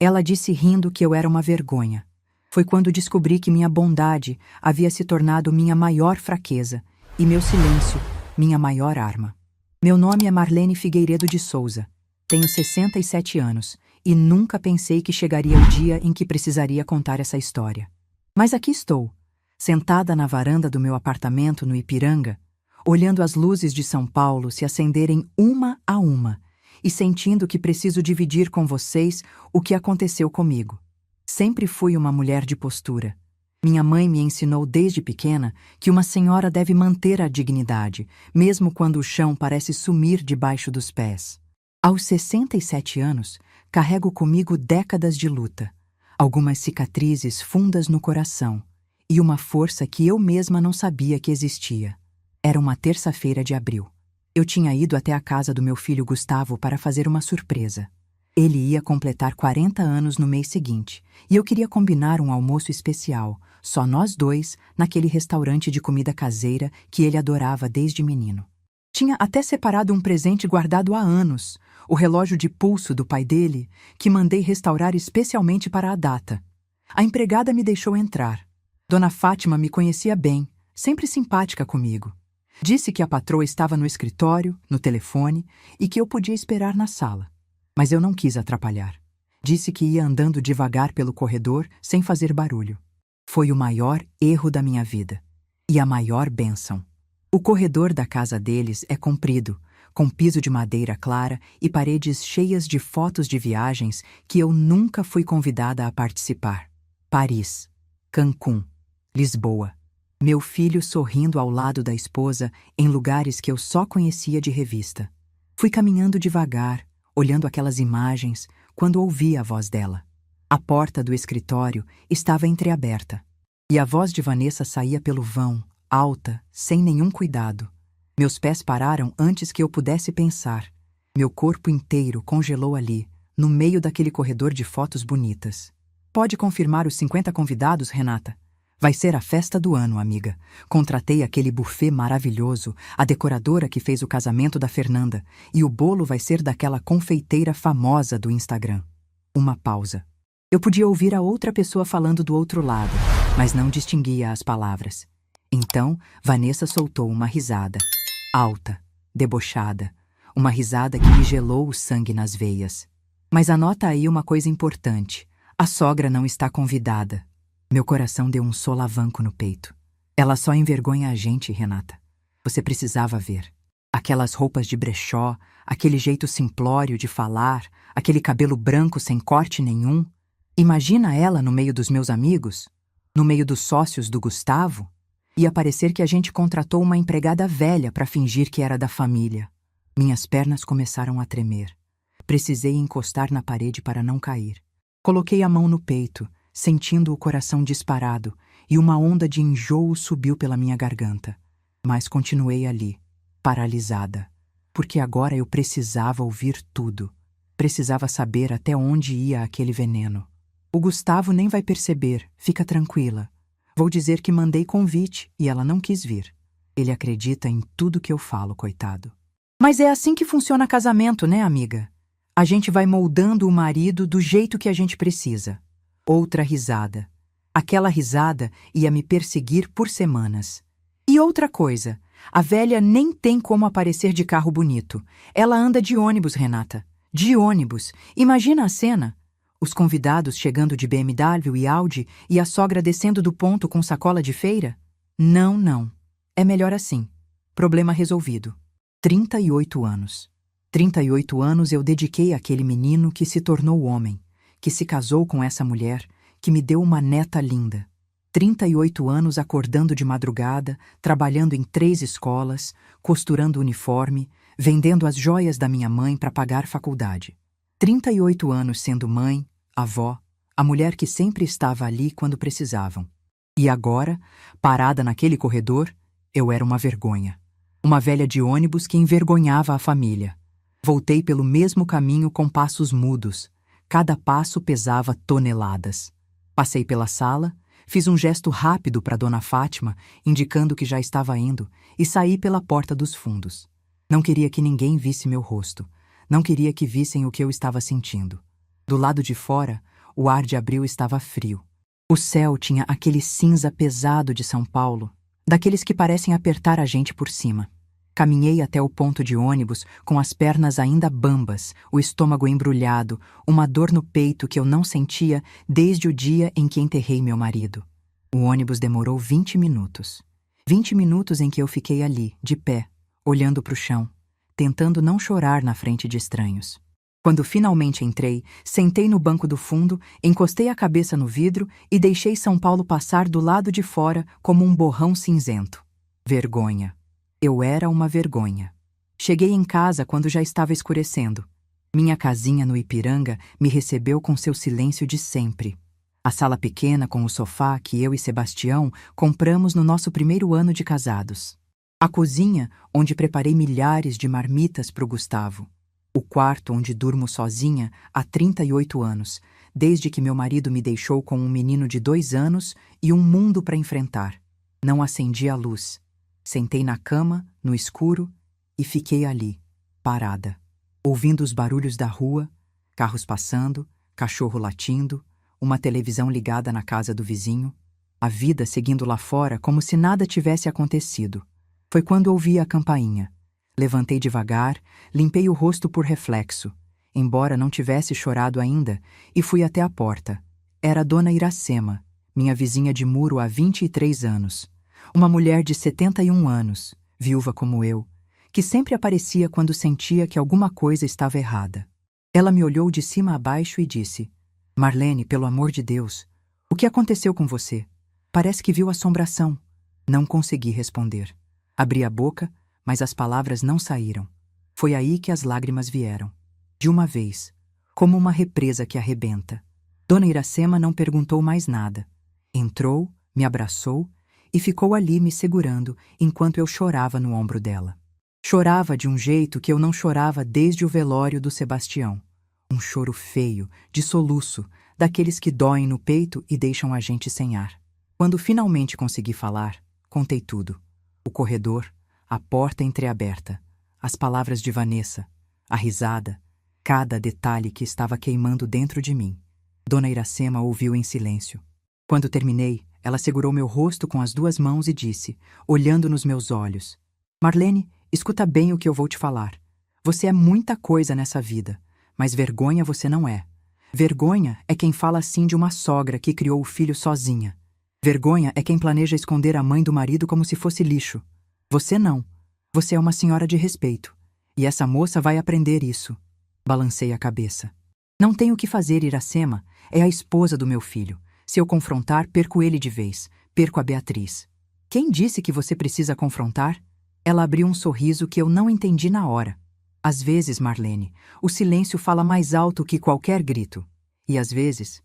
Ela disse rindo que eu era uma vergonha. Foi quando descobri que minha bondade havia se tornado minha maior fraqueza e meu silêncio, minha maior arma. Meu nome é Marlene Figueiredo de Souza. Tenho 67 anos e nunca pensei que chegaria o dia em que precisaria contar essa história. Mas aqui estou, sentada na varanda do meu apartamento no Ipiranga, olhando as luzes de São Paulo se acenderem uma a uma e sentindo que preciso dividir com vocês o que aconteceu comigo. Sempre fui uma mulher de postura. Minha mãe me ensinou desde pequena que uma senhora deve manter a dignidade, mesmo quando o chão parece sumir debaixo dos pés. Aos 67 anos, carrego comigo décadas de luta, algumas cicatrizes fundas no coração e uma força que eu mesma não sabia que existia. Era uma terça-feira de abril. Eu tinha ido até a casa do meu filho Gustavo para fazer uma surpresa. Ele ia completar 40 anos no mês seguinte, e eu queria combinar um almoço especial, só nós dois, naquele restaurante de comida caseira que ele adorava desde menino. Tinha até separado um presente guardado há anos, o relógio de pulso do pai dele, que mandei restaurar especialmente para a data. A empregada me deixou entrar. Dona Fátima me conhecia bem, sempre simpática comigo. Disse que a patroa estava no escritório, no telefone, e que eu podia esperar na sala. Mas eu não quis atrapalhar. Disse que ia andando devagar pelo corredor, sem fazer barulho. Foi o maior erro da minha vida. E a maior bênção. O corredor da casa deles é comprido, com piso de madeira clara e paredes cheias de fotos de viagens que eu nunca fui convidada a participar. Paris, Cancún, Lisboa. Meu filho sorrindo ao lado da esposa em lugares que eu só conhecia de revista. Fui caminhando devagar, olhando aquelas imagens, quando ouvi a voz dela. A porta do escritório estava entreaberta, e a voz de Vanessa saía pelo vão, alta, sem nenhum cuidado. Meus pés pararam antes que eu pudesse pensar. Meu corpo inteiro congelou ali, no meio daquele corredor de fotos bonitas. Pode confirmar os 50 convidados, Renata? Vai ser a festa do ano, amiga. Contratei aquele buffet maravilhoso, a decoradora que fez o casamento da Fernanda, e o bolo vai ser daquela confeiteira famosa do Instagram. Uma pausa. Eu podia ouvir a outra pessoa falando do outro lado, mas não distinguia as palavras. Então, Vanessa soltou uma risada. Alta, debochada. Uma risada que me gelou o sangue nas veias. Mas anota aí uma coisa importante. A sogra não está convidada. Meu coração deu um solavanco no peito. Ela só envergonha a gente, Renata. Você precisava ver. Aquelas roupas de brechó, aquele jeito simplório de falar, aquele cabelo branco sem corte nenhum. Imagina ela no meio dos meus amigos, no meio dos sócios do Gustavo. Ia parecer que a gente contratou uma empregada velha para fingir que era da família. Minhas pernas começaram a tremer. Precisei encostar na parede para não cair. Coloquei a mão no peito, sentindo o coração disparado, e uma onda de enjoo subiu pela minha garganta. Mas continuei ali, paralisada, porque agora eu precisava ouvir tudo. Precisava saber até onde ia aquele veneno. O Gustavo nem vai perceber, fica tranquila. Vou dizer que mandei convite e ela não quis vir. Ele acredita em tudo que eu falo, coitado. Mas é assim que funciona casamento, né, amiga? A gente vai moldando o marido do jeito que a gente precisa. Outra risada. Aquela risada ia me perseguir por semanas. E outra coisa, a velha nem tem como aparecer de carro bonito. Ela anda de ônibus, Renata. De ônibus. Imagina a cena. Os convidados chegando de BMW e Audi e a sogra descendo do ponto com sacola de feira? Não, não. É melhor assim. Problema resolvido. 38 anos. 38 anos eu dediquei àquele menino que se tornou homem, que se casou com essa mulher, que me deu uma neta linda. 38 anos acordando de madrugada, trabalhando em 3 escolas, costurando uniforme, vendendo as joias da minha mãe para pagar faculdade. 38 anos sendo mãe, avó, a mulher que sempre estava ali quando precisavam. E agora, parada naquele corredor, eu era uma vergonha. Uma velha de ônibus que envergonhava a família. Voltei pelo mesmo caminho com passos mudos. Cada passo pesava toneladas. Passei pela sala, fiz um gesto rápido para Dona Fátima, indicando que já estava indo, e saí pela porta dos fundos. Não queria que ninguém visse meu rosto. Não queria que vissem o que eu estava sentindo. Do lado de fora, o ar de abril estava frio. O céu tinha aquele cinza pesado de São Paulo, daqueles que parecem apertar a gente por cima. Caminhei até o ponto de ônibus com as pernas ainda bambas, o estômago embrulhado, uma dor no peito que eu não sentia desde o dia em que enterrei meu marido. O ônibus demorou 20 minutos. 20 minutos em que eu fiquei ali, de pé, olhando para o chão, tentando não chorar na frente de estranhos. Quando finalmente entrei, sentei no banco do fundo, encostei a cabeça no vidro e deixei São Paulo passar do lado de fora como um borrão cinzento. Vergonha. Eu era uma vergonha. Cheguei em casa quando já estava escurecendo. Minha casinha no Ipiranga me recebeu com seu silêncio de sempre. A sala pequena com o sofá que eu e Sebastião compramos no nosso primeiro ano de casados. A cozinha, onde preparei milhares de marmitas para o Gustavo. O quarto onde durmo sozinha há 38 anos, desde que meu marido me deixou com um menino de 2 anos e um mundo para enfrentar. Não acendi a luz. Sentei na cama, no escuro, e fiquei ali, parada, ouvindo os barulhos da rua, carros passando, cachorro latindo, uma televisão ligada na casa do vizinho, a vida seguindo lá fora como se nada tivesse acontecido. Foi quando ouvi a campainha. Levantei devagar, limpei o rosto por reflexo, embora não tivesse chorado ainda, e fui até a porta. Era a dona Iracema, minha vizinha de muro há 23 anos. Uma mulher de 71 anos, viúva como eu, que sempre aparecia quando sentia que alguma coisa estava errada. Ela me olhou de cima a baixo e disse: "Marlene, pelo amor de Deus, o que aconteceu com você? Parece que viu assombração." Não consegui responder. Abri a boca, mas as palavras não saíram. Foi aí que as lágrimas vieram. De uma vez, como uma represa que arrebenta. Dona Iracema não perguntou mais nada. Entrou, me abraçou e ficou ali me segurando enquanto eu chorava no ombro dela. Chorava de um jeito que eu não chorava desde o velório do Sebastião. Um choro feio, de soluço, daqueles que doem no peito e deixam a gente sem ar. Quando finalmente consegui falar, contei tudo. O corredor, a porta entreaberta, as palavras de Vanessa, a risada, cada detalhe que estava queimando dentro de mim. Dona Iracema ouviu em silêncio. Quando terminei, ela segurou meu rosto com as 2 mãos e disse, olhando nos meus olhos: "Marlene, escuta bem o que eu vou te falar. Você é muita coisa nessa vida, mas vergonha você não é. Vergonha é quem fala assim de uma sogra que criou o filho sozinha. Vergonha é quem planeja esconder a mãe do marido como se fosse lixo. Você não. Você é uma senhora de respeito. E essa moça vai aprender isso." Balancei a cabeça. "Não tenho o que fazer, Iracema. É a esposa do meu filho. Se eu confrontar, perco ele de vez. Perco a Beatriz." "Quem disse que você precisa confrontar?" Ela abriu um sorriso que eu não entendi na hora. "Às vezes, Marlene, o silêncio fala mais alto que qualquer grito. E às vezes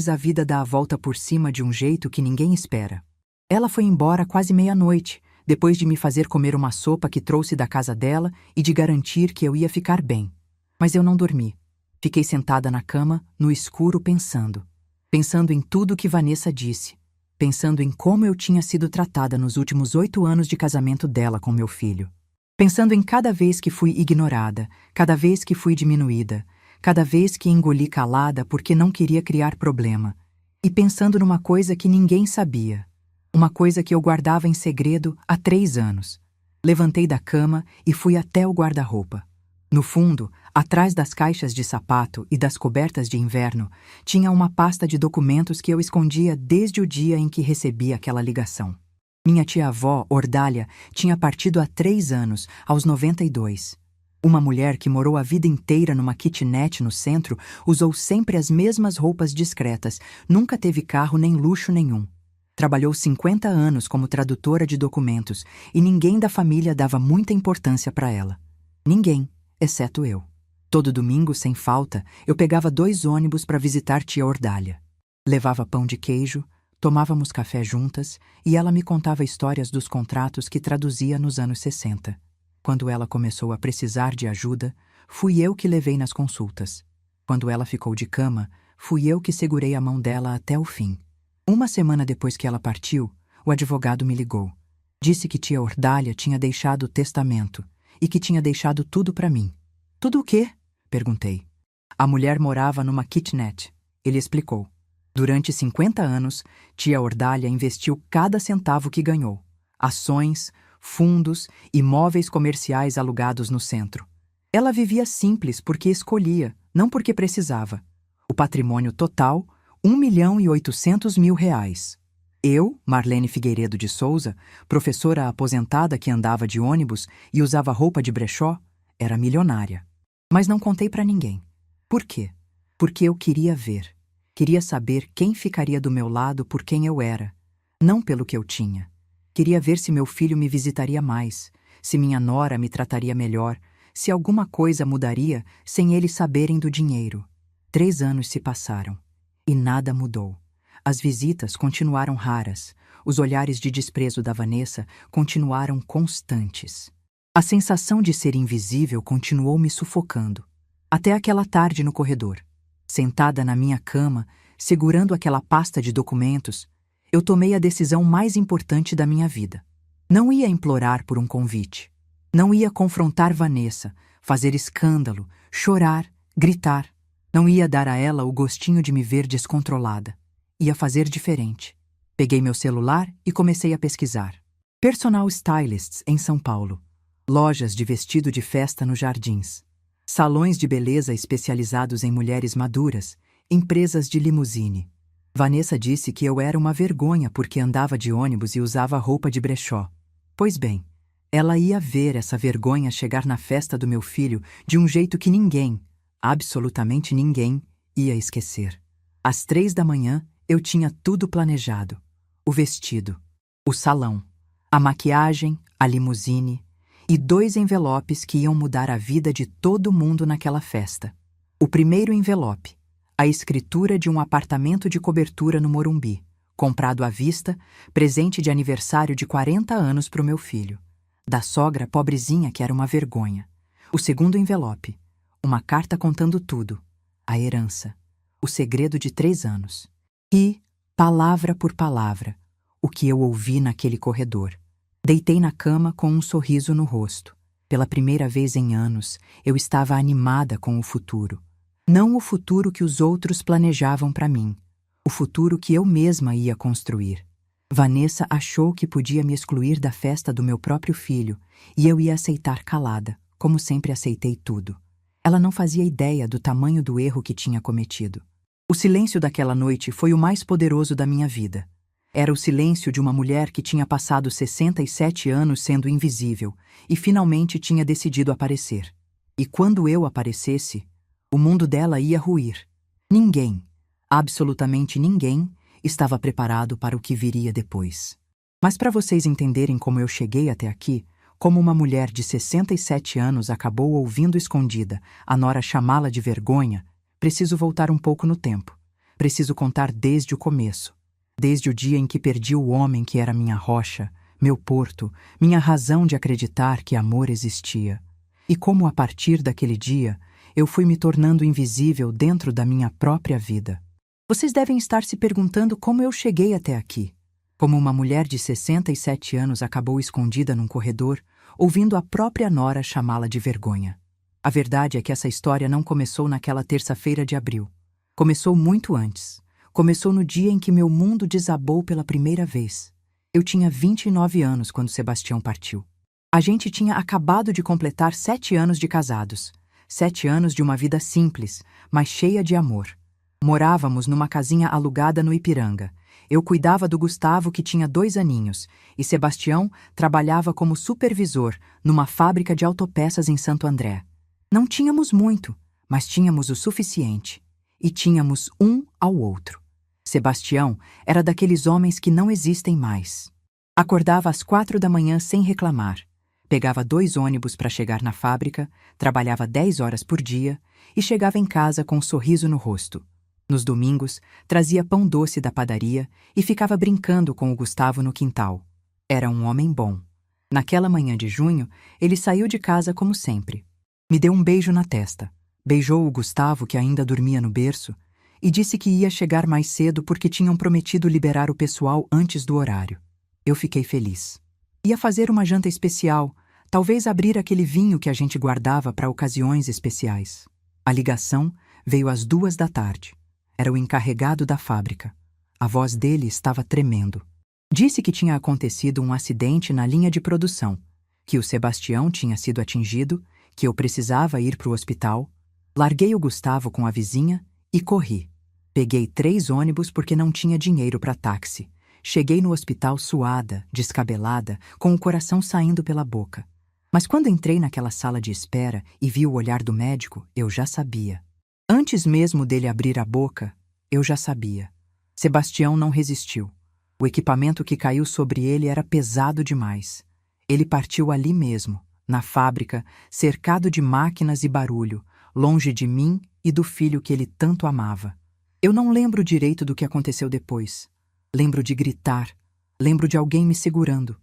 a vida dá a volta por cima de um jeito que ninguém espera." Ela foi embora quase meia-noite, depois de me fazer comer uma sopa que trouxe da casa dela e de garantir que eu ia ficar bem. Mas eu não dormi. Fiquei sentada na cama, no escuro, pensando em tudo que Vanessa disse, pensando em como eu tinha sido tratada nos últimos 8 anos de casamento dela com meu filho, pensando em cada vez que fui ignorada, cada vez que fui diminuída, cada vez que engoli calada porque não queria criar problema, e pensando numa coisa que ninguém sabia, uma coisa que eu guardava em segredo há 3 anos. Levantei da cama e fui até o guarda-roupa. No fundo, atrás das caixas de sapato e das cobertas de inverno, tinha uma pasta de documentos que eu escondia desde o dia em que recebi aquela ligação. Minha tia-avó, Ordália, tinha partido há 3 anos, aos 92. Uma mulher que morou a vida inteira numa kitnet no centro, usou sempre as mesmas roupas discretas, nunca teve carro nem luxo nenhum. Trabalhou 50 anos como tradutora de documentos e ninguém da família dava muita importância para ela. Ninguém, exceto eu. Todo domingo, sem falta, eu pegava 2 ônibus para visitar tia Ordália. Levava pão de queijo, tomávamos café juntas e ela me contava histórias dos contratos que traduzia nos anos 60. Quando ela começou a precisar de ajuda, fui eu que levei nas consultas. Quando ela ficou de cama, fui eu que segurei a mão dela até o fim. Uma semana depois que ela partiu, o advogado me ligou. Disse que tia Ordália tinha deixado o testamento e que tinha deixado tudo para mim. "Tudo o quê?" perguntei. A mulher morava numa kitnet. Ele explicou. Durante 50 anos, tia Ordália investiu cada centavo que ganhou. Ações, fundos, imóveis comerciais alugados no centro. Ela vivia simples porque escolhia, não porque precisava. O patrimônio total, R$ 1.800.000. Eu, Marlene Figueiredo de Souza, professora aposentada que andava de ônibus e usava roupa de brechó, era milionária. Mas não contei para ninguém. Por quê? Porque eu queria ver. Queria saber quem ficaria do meu lado por quem eu era, não pelo que eu tinha. Queria ver se meu filho me visitaria mais, se minha nora me trataria melhor, se alguma coisa mudaria sem eles saberem do dinheiro. 3 anos se passaram e nada mudou. As visitas continuaram raras, os olhares de desprezo da Vanessa continuaram constantes. A sensação de ser invisível continuou me sufocando. Até aquela tarde no corredor. Sentada na minha cama, segurando aquela pasta de documentos, eu tomei a decisão mais importante da minha vida. Não ia implorar por um convite. Não ia confrontar Vanessa, fazer escândalo, chorar, gritar. Não ia dar a ela o gostinho de me ver descontrolada. Ia fazer diferente. Peguei meu celular e comecei a pesquisar. Personal stylists em São Paulo. Lojas de vestido de festa nos Jardins. Salões de beleza especializados em mulheres maduras. Empresas de limusine. Vanessa disse que eu era uma vergonha porque andava de ônibus e usava roupa de brechó. Pois bem, ela ia ver essa vergonha chegar na festa do meu filho de um jeito que ninguém, absolutamente ninguém, ia esquecer. Às 3 da manhã, eu tinha tudo planejado. O vestido, o salão, a maquiagem, a limusine e 2 envelopes que iam mudar a vida de todo mundo naquela festa. O primeiro envelope, a escritura de um apartamento de cobertura no Morumbi, comprado à vista, presente de aniversário de 40 anos para o meu filho. Da sogra pobrezinha que era uma vergonha. O segundo envelope, uma carta contando tudo, a herança, o segredo de 3 anos. E, palavra por palavra, o que eu ouvi naquele corredor. Deitei na cama com um sorriso no rosto. Pela primeira vez em anos, eu estava animada com o futuro. Não o futuro que os outros planejavam para mim. O futuro que eu mesma ia construir. Vanessa achou que podia me excluir da festa do meu próprio filho e eu ia aceitar calada, como sempre aceitei tudo. Ela não fazia ideia do tamanho do erro que tinha cometido. O silêncio daquela noite foi o mais poderoso da minha vida. Era o silêncio de uma mulher que tinha passado 67 anos sendo invisível e finalmente tinha decidido aparecer. E quando eu aparecesse, o mundo dela ia ruir. Ninguém, absolutamente ninguém, estava preparado para o que viria depois. Mas para vocês entenderem como eu cheguei até aqui, como uma mulher de 67 anos acabou ouvindo escondida a nora chamá-la de vergonha, preciso voltar um pouco no tempo. Preciso contar desde o começo. Desde o dia em que perdi o homem que era minha rocha, meu porto, minha razão de acreditar que amor existia. E como a partir daquele dia, eu fui me tornando invisível dentro da minha própria vida. Vocês devem estar se perguntando como eu cheguei até aqui. Como uma mulher de 67 anos acabou escondida num corredor, ouvindo a própria nora chamá-la de vergonha. A verdade é que essa história não começou naquela terça-feira de abril. Começou muito antes. Começou no dia em que meu mundo desabou pela primeira vez. Eu tinha 29 anos quando Sebastião partiu. A gente tinha acabado de completar 7 anos de casados. 7 anos de uma vida simples, mas cheia de amor. Morávamos numa casinha alugada no Ipiranga. Eu cuidava do Gustavo, que tinha 2 aninhos, e Sebastião trabalhava como supervisor numa fábrica de autopeças em Santo André. Não tínhamos muito, mas tínhamos o suficiente. E tínhamos um ao outro. Sebastião era daqueles homens que não existem mais. Acordava às 4 da manhã sem reclamar. Pegava 2 ônibus para chegar na fábrica, trabalhava 10 horas por dia e chegava em casa com um sorriso no rosto. Nos domingos, trazia pão doce da padaria e ficava brincando com o Gustavo no quintal. Era um homem bom. Naquela manhã de junho, ele saiu de casa como sempre. Me deu um beijo na testa, beijou o Gustavo, que ainda dormia no berço, e disse que ia chegar mais cedo porque tinham prometido liberar o pessoal antes do horário. Eu fiquei feliz. Ia fazer uma janta especial, talvez abrir aquele vinho que a gente guardava para ocasiões especiais. A ligação Veio às 2 da tarde. Era o encarregado da fábrica. A voz dele estava tremendo. Disse que tinha acontecido um acidente na linha de produção, que o Sebastião tinha sido atingido, que eu precisava ir para o hospital. Larguei o Gustavo com a vizinha e corri. Peguei 3 ônibus porque não tinha dinheiro para táxi. Cheguei no hospital suada, descabelada, com o coração saindo pela boca. Mas quando entrei naquela sala de espera e vi o olhar do médico, eu já sabia. Antes mesmo dele abrir a boca, eu já sabia. Sebastião não resistiu. O equipamento que caiu sobre ele era pesado demais. Ele partiu ali mesmo, na fábrica, cercado de máquinas e barulho, longe de mim e do filho que ele tanto amava. Eu não lembro direito do que aconteceu depois. Lembro de gritar. Lembro de alguém me segurando.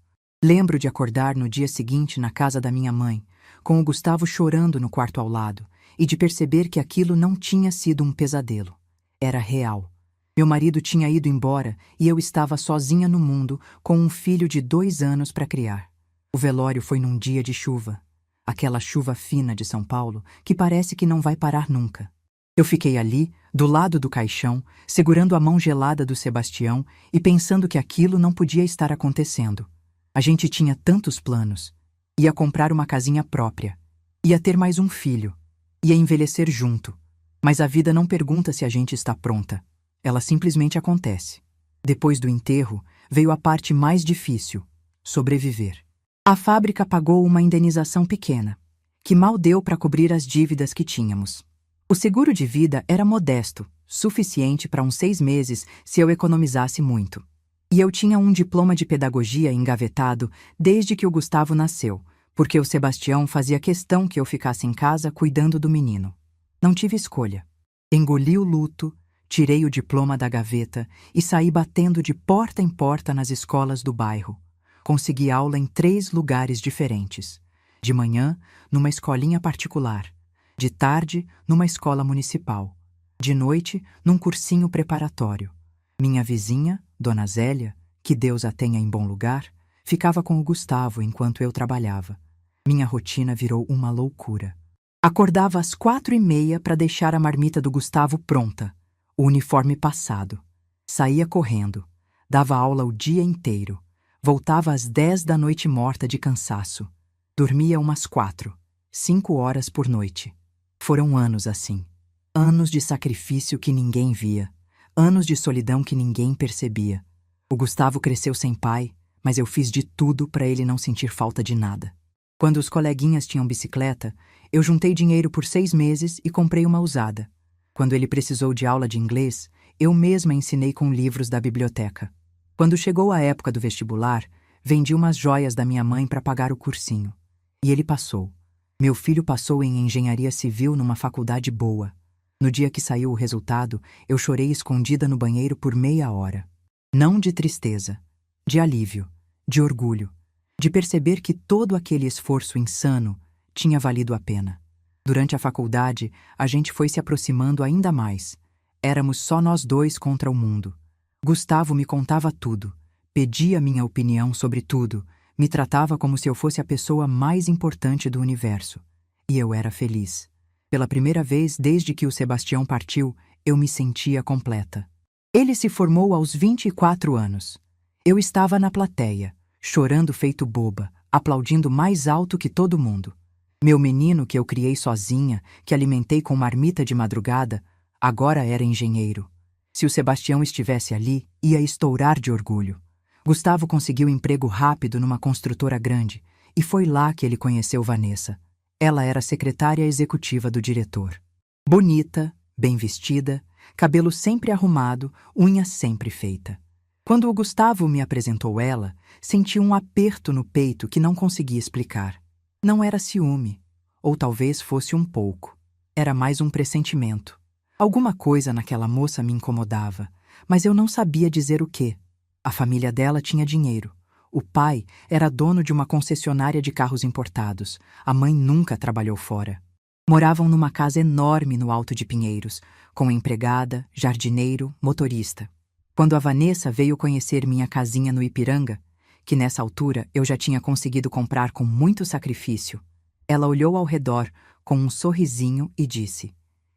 Lembro de acordar no dia seguinte na casa da minha mãe, com o Gustavo chorando no quarto ao lado, e de perceber que aquilo não tinha sido um pesadelo. Era real. Meu marido tinha ido embora e eu estava sozinha no mundo com um filho de 2 anos para criar. O velório foi num dia de chuva. Aquela chuva fina de São Paulo que parece que não vai parar nunca. Eu fiquei ali, do lado do caixão, segurando a mão gelada do Sebastião e pensando que aquilo não podia estar acontecendo. A gente tinha tantos planos. Ia comprar uma casinha própria. Ia ter mais um filho. Ia envelhecer junto. Mas a vida não pergunta se a gente está pronta. Ela simplesmente acontece. Depois do enterro, veio a parte mais difícil: sobreviver. A fábrica pagou uma indenização pequena, que mal deu para cobrir as dívidas que tínhamos. O seguro de vida era modesto, suficiente para uns 6 meses se eu economizasse muito. E eu tinha um diploma de pedagogia engavetado desde que o Gustavo nasceu, porque o Sebastião fazia questão que eu ficasse em casa cuidando do menino. Não tive escolha. Engoli o luto, tirei o diploma da gaveta e saí batendo de porta em porta nas escolas do bairro. Consegui aula em 3 lugares diferentes. De manhã, numa escolinha particular. De tarde, numa escola municipal. De noite, num cursinho preparatório. Minha vizinha, Dona Zélia, que Deus a tenha em bom lugar, ficava com o Gustavo enquanto eu trabalhava. Minha rotina virou uma loucura. Acordava às 4h30 para deixar a marmita do Gustavo pronta, o uniforme passado. Saía correndo, dava aula o dia inteiro. Voltava às 10 da noite morta de cansaço. Dormia umas 4, 5 horas por noite. Foram anos assim. Anos de sacrifício que ninguém via. Anos de solidão que ninguém percebia. O Gustavo cresceu sem pai, mas eu fiz de tudo para ele não sentir falta de nada. Quando os coleguinhas tinham bicicleta, eu juntei dinheiro por 6 meses e comprei uma usada. Quando ele precisou de aula de inglês, eu mesma ensinei com livros da biblioteca. Quando chegou a época do vestibular, vendi umas joias da minha mãe para pagar o cursinho. E ele passou. Meu filho passou em engenharia civil numa faculdade boa. No dia que saiu o resultado, eu chorei escondida no banheiro por meia hora. Não de tristeza, de alívio, de orgulho, de perceber que todo aquele esforço insano tinha valido a pena. Durante a faculdade, a gente foi se aproximando ainda mais. Éramos só nós 2 contra o mundo. Gustavo me contava tudo, pedia minha opinião sobre tudo, me tratava como se eu fosse a pessoa mais importante do universo. E eu era feliz. Pela primeira vez desde que o Sebastião partiu, eu me sentia completa. Ele se formou aos 24 anos. Eu estava na plateia, chorando feito boba, aplaudindo mais alto que todo mundo. Meu menino que eu criei sozinha, que alimentei com marmita de madrugada, agora era engenheiro. Se o Sebastião estivesse ali, ia estourar de orgulho. Gustavo conseguiu emprego rápido numa construtora grande, e foi lá que ele conheceu Vanessa. Ela era secretária executiva do diretor. Bonita, bem vestida, cabelo sempre arrumado, unha sempre feita. Quando o Gustavo me apresentou ela, senti um aperto no peito que não conseguia explicar. Não era ciúme, ou talvez fosse um pouco. Era mais um pressentimento. Alguma coisa naquela moça me incomodava, mas eu não sabia dizer o quê. A família dela tinha dinheiro. O pai era dono de uma concessionária de carros importados. A mãe nunca trabalhou fora. Moravam numa casa enorme no Alto de Pinheiros, com empregada, jardineiro, motorista. Quando a Vanessa veio conhecer minha casinha no Ipiranga, que nessa altura eu já tinha conseguido comprar com muito sacrifício, ela olhou ao redor com um sorrisinho e disse: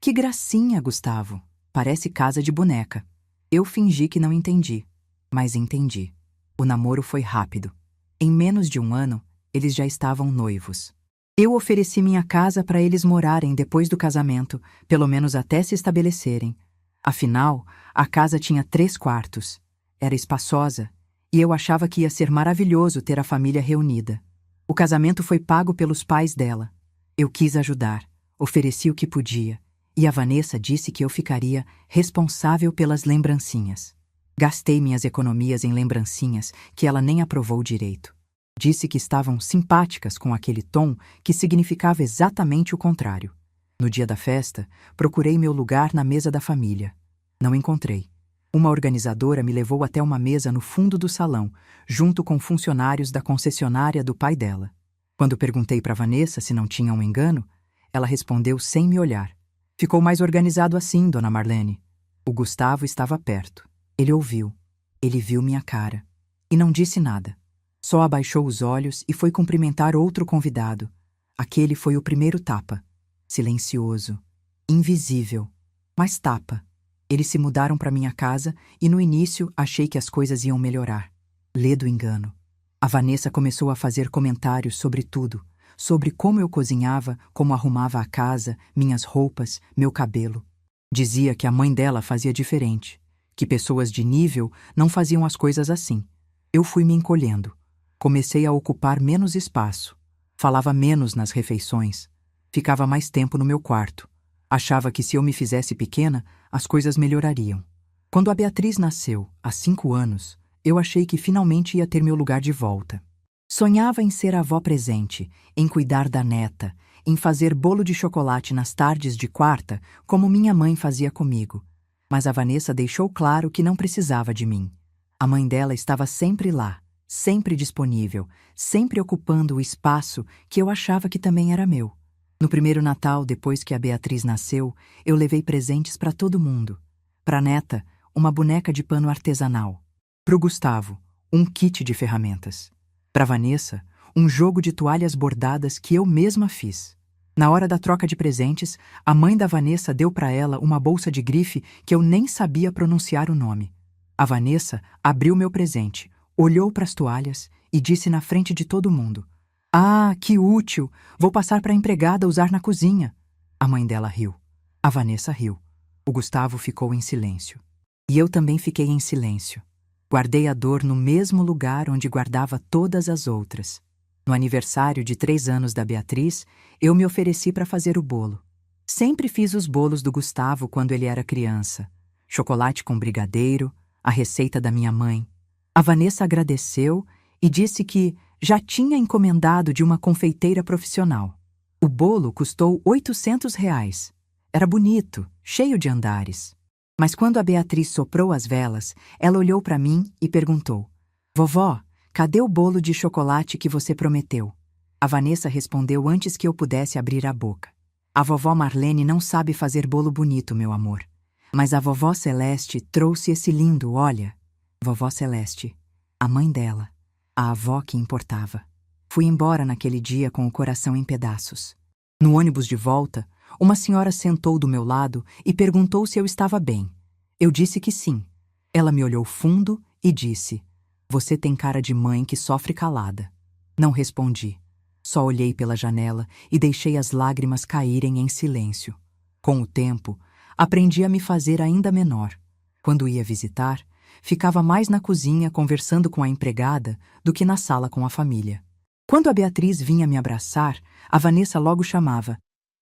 Que gracinha, Gustavo. Parece casa de boneca. Eu fingi que não entendi, mas entendi. O namoro foi rápido. Em menos de um ano, eles já estavam noivos. Eu ofereci minha casa para eles morarem depois do casamento, pelo menos até se estabelecerem. Afinal, a casa tinha 3 quartos. Era espaçosa, e eu achava que ia ser maravilhoso ter a família reunida. O casamento foi pago pelos pais dela. Eu quis ajudar, ofereci o que podia, e a Vanessa disse que eu ficaria responsável pelas lembrancinhas. Gastei minhas economias em lembrancinhas que ela nem aprovou direito. Disse que estavam simpáticas com aquele tom que significava exatamente o contrário. No dia da festa, procurei meu lugar na mesa da família. Não encontrei. Uma organizadora me levou até uma mesa no fundo do salão, junto com funcionários da concessionária do pai dela. Quando perguntei para Vanessa se não tinha um engano, ela respondeu sem me olhar. Ficou mais organizado assim, dona Marlene. O Gustavo estava perto. Ele ouviu. Ele viu minha cara. E não disse nada. Só abaixou os olhos e foi cumprimentar outro convidado. Aquele foi o primeiro tapa. Silencioso. Invisível. Mas tapa. Eles se mudaram para minha casa e no início achei que as coisas iam melhorar. Ledo engano. A Vanessa começou a fazer comentários sobre tudo. Sobre como eu cozinhava, como arrumava a casa, minhas roupas, meu cabelo. Dizia que a mãe dela fazia diferente. Que pessoas de nível não faziam as coisas assim. Eu fui me encolhendo. Comecei a ocupar menos espaço. Falava menos nas refeições. Ficava mais tempo no meu quarto. Achava que se eu me fizesse pequena, as coisas melhorariam. Quando a Beatriz nasceu, há 5 anos, eu achei que finalmente ia ter meu lugar de volta. Sonhava em ser a avó presente, em cuidar da neta, em fazer bolo de chocolate nas tardes de quarta, como minha mãe fazia comigo. Mas a Vanessa deixou claro que não precisava de mim. A mãe dela estava sempre lá, sempre disponível, sempre ocupando o espaço que eu achava que também era meu. No primeiro Natal, depois que a Beatriz nasceu, eu levei presentes para todo mundo. Para a neta, uma boneca de pano artesanal. Para o Gustavo, um kit de ferramentas. Para a Vanessa, um jogo de toalhas bordadas que eu mesma fiz. Na hora da troca de presentes, a mãe da Vanessa deu para ela uma bolsa de grife que eu nem sabia pronunciar o nome. A Vanessa abriu meu presente, olhou para as toalhas e disse na frente de todo mundo: "Ah, que útil! Vou passar para a empregada usar na cozinha." A mãe dela riu. A Vanessa riu. O Gustavo ficou em silêncio. E eu também fiquei em silêncio. Guardei a dor no mesmo lugar onde guardava todas as outras. No aniversário de 3 anos da Beatriz, eu me ofereci para fazer o bolo. Sempre fiz os bolos do Gustavo quando ele era criança. Chocolate com brigadeiro, a receita da minha mãe. A Vanessa agradeceu e disse que já tinha encomendado de uma confeiteira profissional. O bolo custou R$ 800. Era bonito, cheio de andares. Mas quando a Beatriz soprou as velas, ela olhou para mim e perguntou: "Vovó, cadê o bolo de chocolate que você prometeu?" A Vanessa respondeu antes que eu pudesse abrir a boca: "A vovó Marlene não sabe fazer bolo bonito, meu amor. Mas a vovó Celeste trouxe esse lindo, olha." Vovó Celeste, a mãe dela, a avó que importava. Fui embora naquele dia com o coração em pedaços. No ônibus de volta, uma senhora sentou do meu lado e perguntou se eu estava bem. Eu disse que sim. Ela me olhou fundo e disse: "Você tem cara de mãe que sofre calada." Não respondi. Só olhei pela janela e deixei as lágrimas caírem em silêncio. Com o tempo, aprendi a me fazer ainda menor. Quando ia visitar, ficava mais na cozinha conversando com a empregada do que na sala com a família. Quando a Beatriz vinha me abraçar, a Vanessa logo chamava: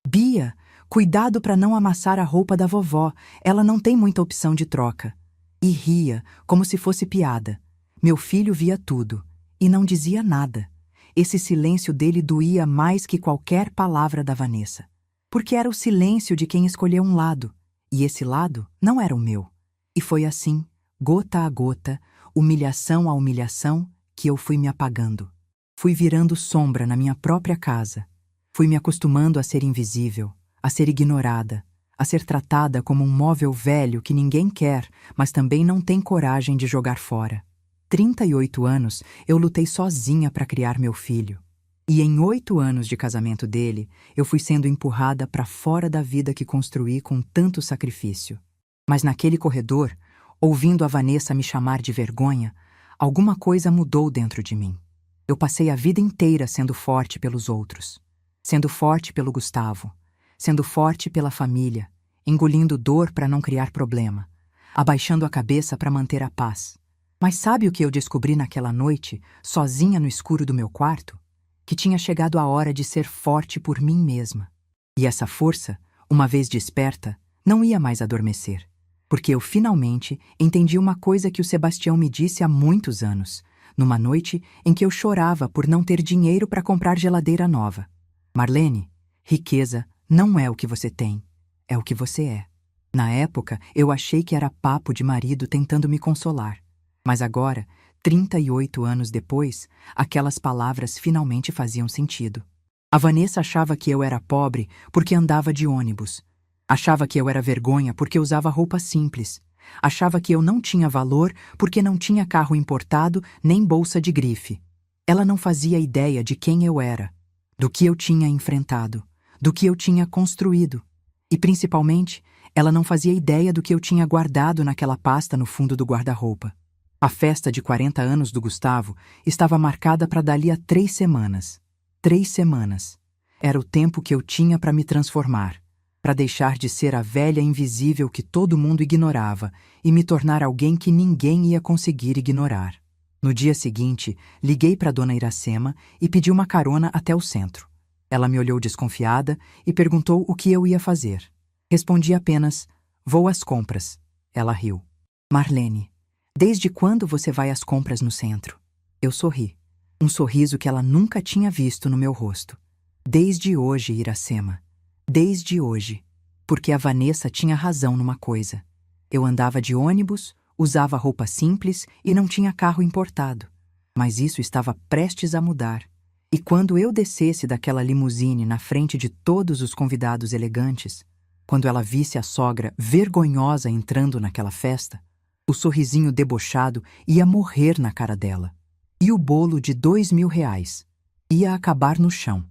"Bia, cuidado para não amassar a roupa da vovó, ela não tem muita opção de troca." E ria, como se fosse piada. Meu filho via tudo e não dizia nada. Esse silêncio dele doía mais que qualquer palavra da Vanessa. Porque era o silêncio de quem escolheu um lado, e esse lado não era o meu. E foi assim, gota a gota, humilhação a humilhação, que eu fui me apagando. Fui virando sombra na minha própria casa. Fui me acostumando a ser invisível, a ser ignorada, a ser tratada como um móvel velho que ninguém quer, mas também não tem coragem de jogar fora. 38 anos, eu lutei sozinha para criar meu filho. E em 8 anos de casamento dele, eu fui sendo empurrada para fora da vida que construí com tanto sacrifício. Mas naquele corredor, ouvindo a Vanessa me chamar de vergonha, alguma coisa mudou dentro de mim. Eu passei a vida inteira sendo forte pelos outros, sendo forte pelo Gustavo, sendo forte pela família, engolindo dor para não criar problema, abaixando a cabeça para manter a paz. Mas sabe o que eu descobri naquela noite, sozinha no escuro do meu quarto? Que tinha chegado a hora de ser forte por mim mesma. E essa força, uma vez desperta, não ia mais adormecer. Porque eu finalmente entendi uma coisa que o Sebastião me disse há muitos anos, numa noite em que eu chorava por não ter dinheiro para comprar geladeira nova. Marlene, riqueza não é o que você tem, é o que você é. Na época, eu achei que era papo de marido tentando me consolar. Mas agora, 38 anos depois, aquelas palavras finalmente faziam sentido. A Vanessa achava que eu era pobre porque andava de ônibus. Achava que eu era vergonha porque usava roupa simples. Achava que eu não tinha valor porque não tinha carro importado nem bolsa de grife. Ela não fazia ideia de quem eu era, do que eu tinha enfrentado, do que eu tinha construído. E, principalmente, ela não fazia ideia do que eu tinha guardado naquela pasta no fundo do guarda-roupa. A festa de 40 anos do Gustavo estava marcada para dali a 3 semanas. 3 semanas. Era o tempo que eu tinha para me transformar, para deixar de ser a velha invisível que todo mundo ignorava e me tornar alguém que ninguém ia conseguir ignorar. No dia seguinte, liguei para Dona Iracema e pedi uma carona até o centro. Ela me olhou desconfiada e perguntou o que eu ia fazer. Respondi apenas, vou às compras. Ela riu. Marlene, desde quando você vai às compras no centro? Eu sorri. Um sorriso que ela nunca tinha visto no meu rosto. Desde hoje, Iracema. Desde hoje. Porque a Vanessa tinha razão numa coisa. Eu andava de ônibus, usava roupa simples e não tinha carro importado. Mas isso estava prestes a mudar. E quando eu descesse daquela limusine na frente de todos os convidados elegantes, quando ela visse a sogra vergonhosa entrando naquela festa, o sorrisinho debochado ia morrer na cara dela. E o bolo de R$ 2.000 ia acabar no chão.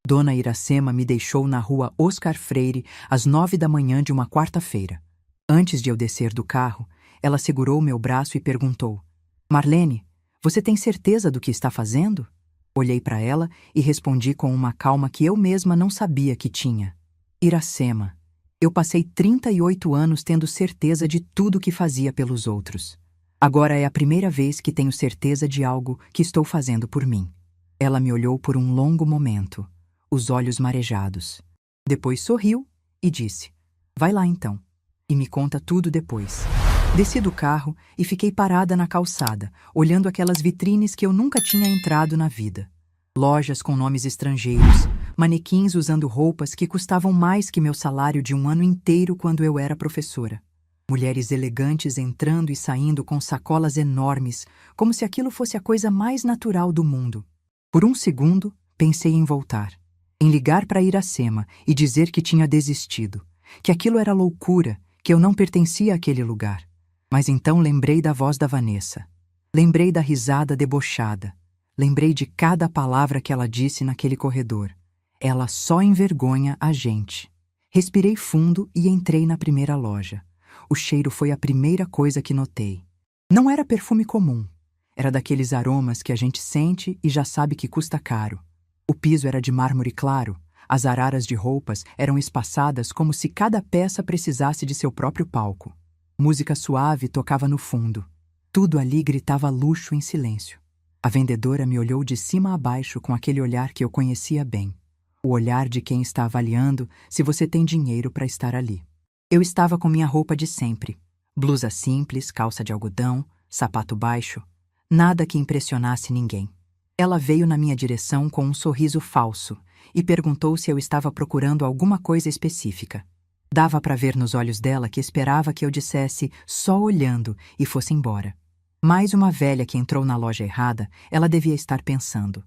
Dona Iracema me deixou na rua Oscar Freire às 9 da manhã de uma quarta-feira. Antes de eu descer do carro, ela segurou meu braço e perguntou: Marlene, você tem certeza do que está fazendo? Olhei para ela e respondi com uma calma que eu mesma não sabia que tinha. Iracema, eu passei 38 anos tendo certeza de tudo que fazia pelos outros. Agora é a primeira vez que tenho certeza de algo que estou fazendo por mim. Ela me olhou por um longo momento, os olhos marejados. Depois sorriu e disse: vai lá então, e me conta tudo depois. Desci do carro e fiquei parada na calçada, olhando aquelas vitrines que eu nunca tinha entrado na vida. Lojas com nomes estrangeiros, manequins usando roupas que custavam mais que meu salário de um ano inteiro quando eu era professora. Mulheres elegantes entrando e saindo com sacolas enormes, como se aquilo fosse a coisa mais natural do mundo. Por um segundo, pensei em voltar, em ligar para Iracema e dizer que tinha desistido, que aquilo era loucura, que eu não pertencia àquele lugar. Mas então lembrei da voz da Vanessa. Lembrei da risada debochada. Lembrei de cada palavra que ela disse naquele corredor. Ela só envergonha a gente. Respirei fundo e entrei na primeira loja. O cheiro foi a primeira coisa que notei. Não era perfume comum. Era daqueles aromas que a gente sente e já sabe que custa caro. O piso era de mármore claro. As araras de roupas eram espaçadas como se cada peça precisasse de seu próprio palco. Música suave tocava no fundo. Tudo ali gritava luxo em silêncio. A vendedora me olhou de cima a baixo com aquele olhar que eu conhecia bem. O olhar de quem está avaliando se você tem dinheiro para estar ali. Eu estava com minha roupa de sempre. Blusa simples, calça de algodão, sapato baixo. Nada que impressionasse ninguém. Ela veio na minha direção com um sorriso falso e perguntou se eu estava procurando alguma coisa específica. Dava para ver nos olhos dela que esperava que eu dissesse só olhando e fosse embora. Mais uma velha que entrou na loja errada, ela devia estar pensando.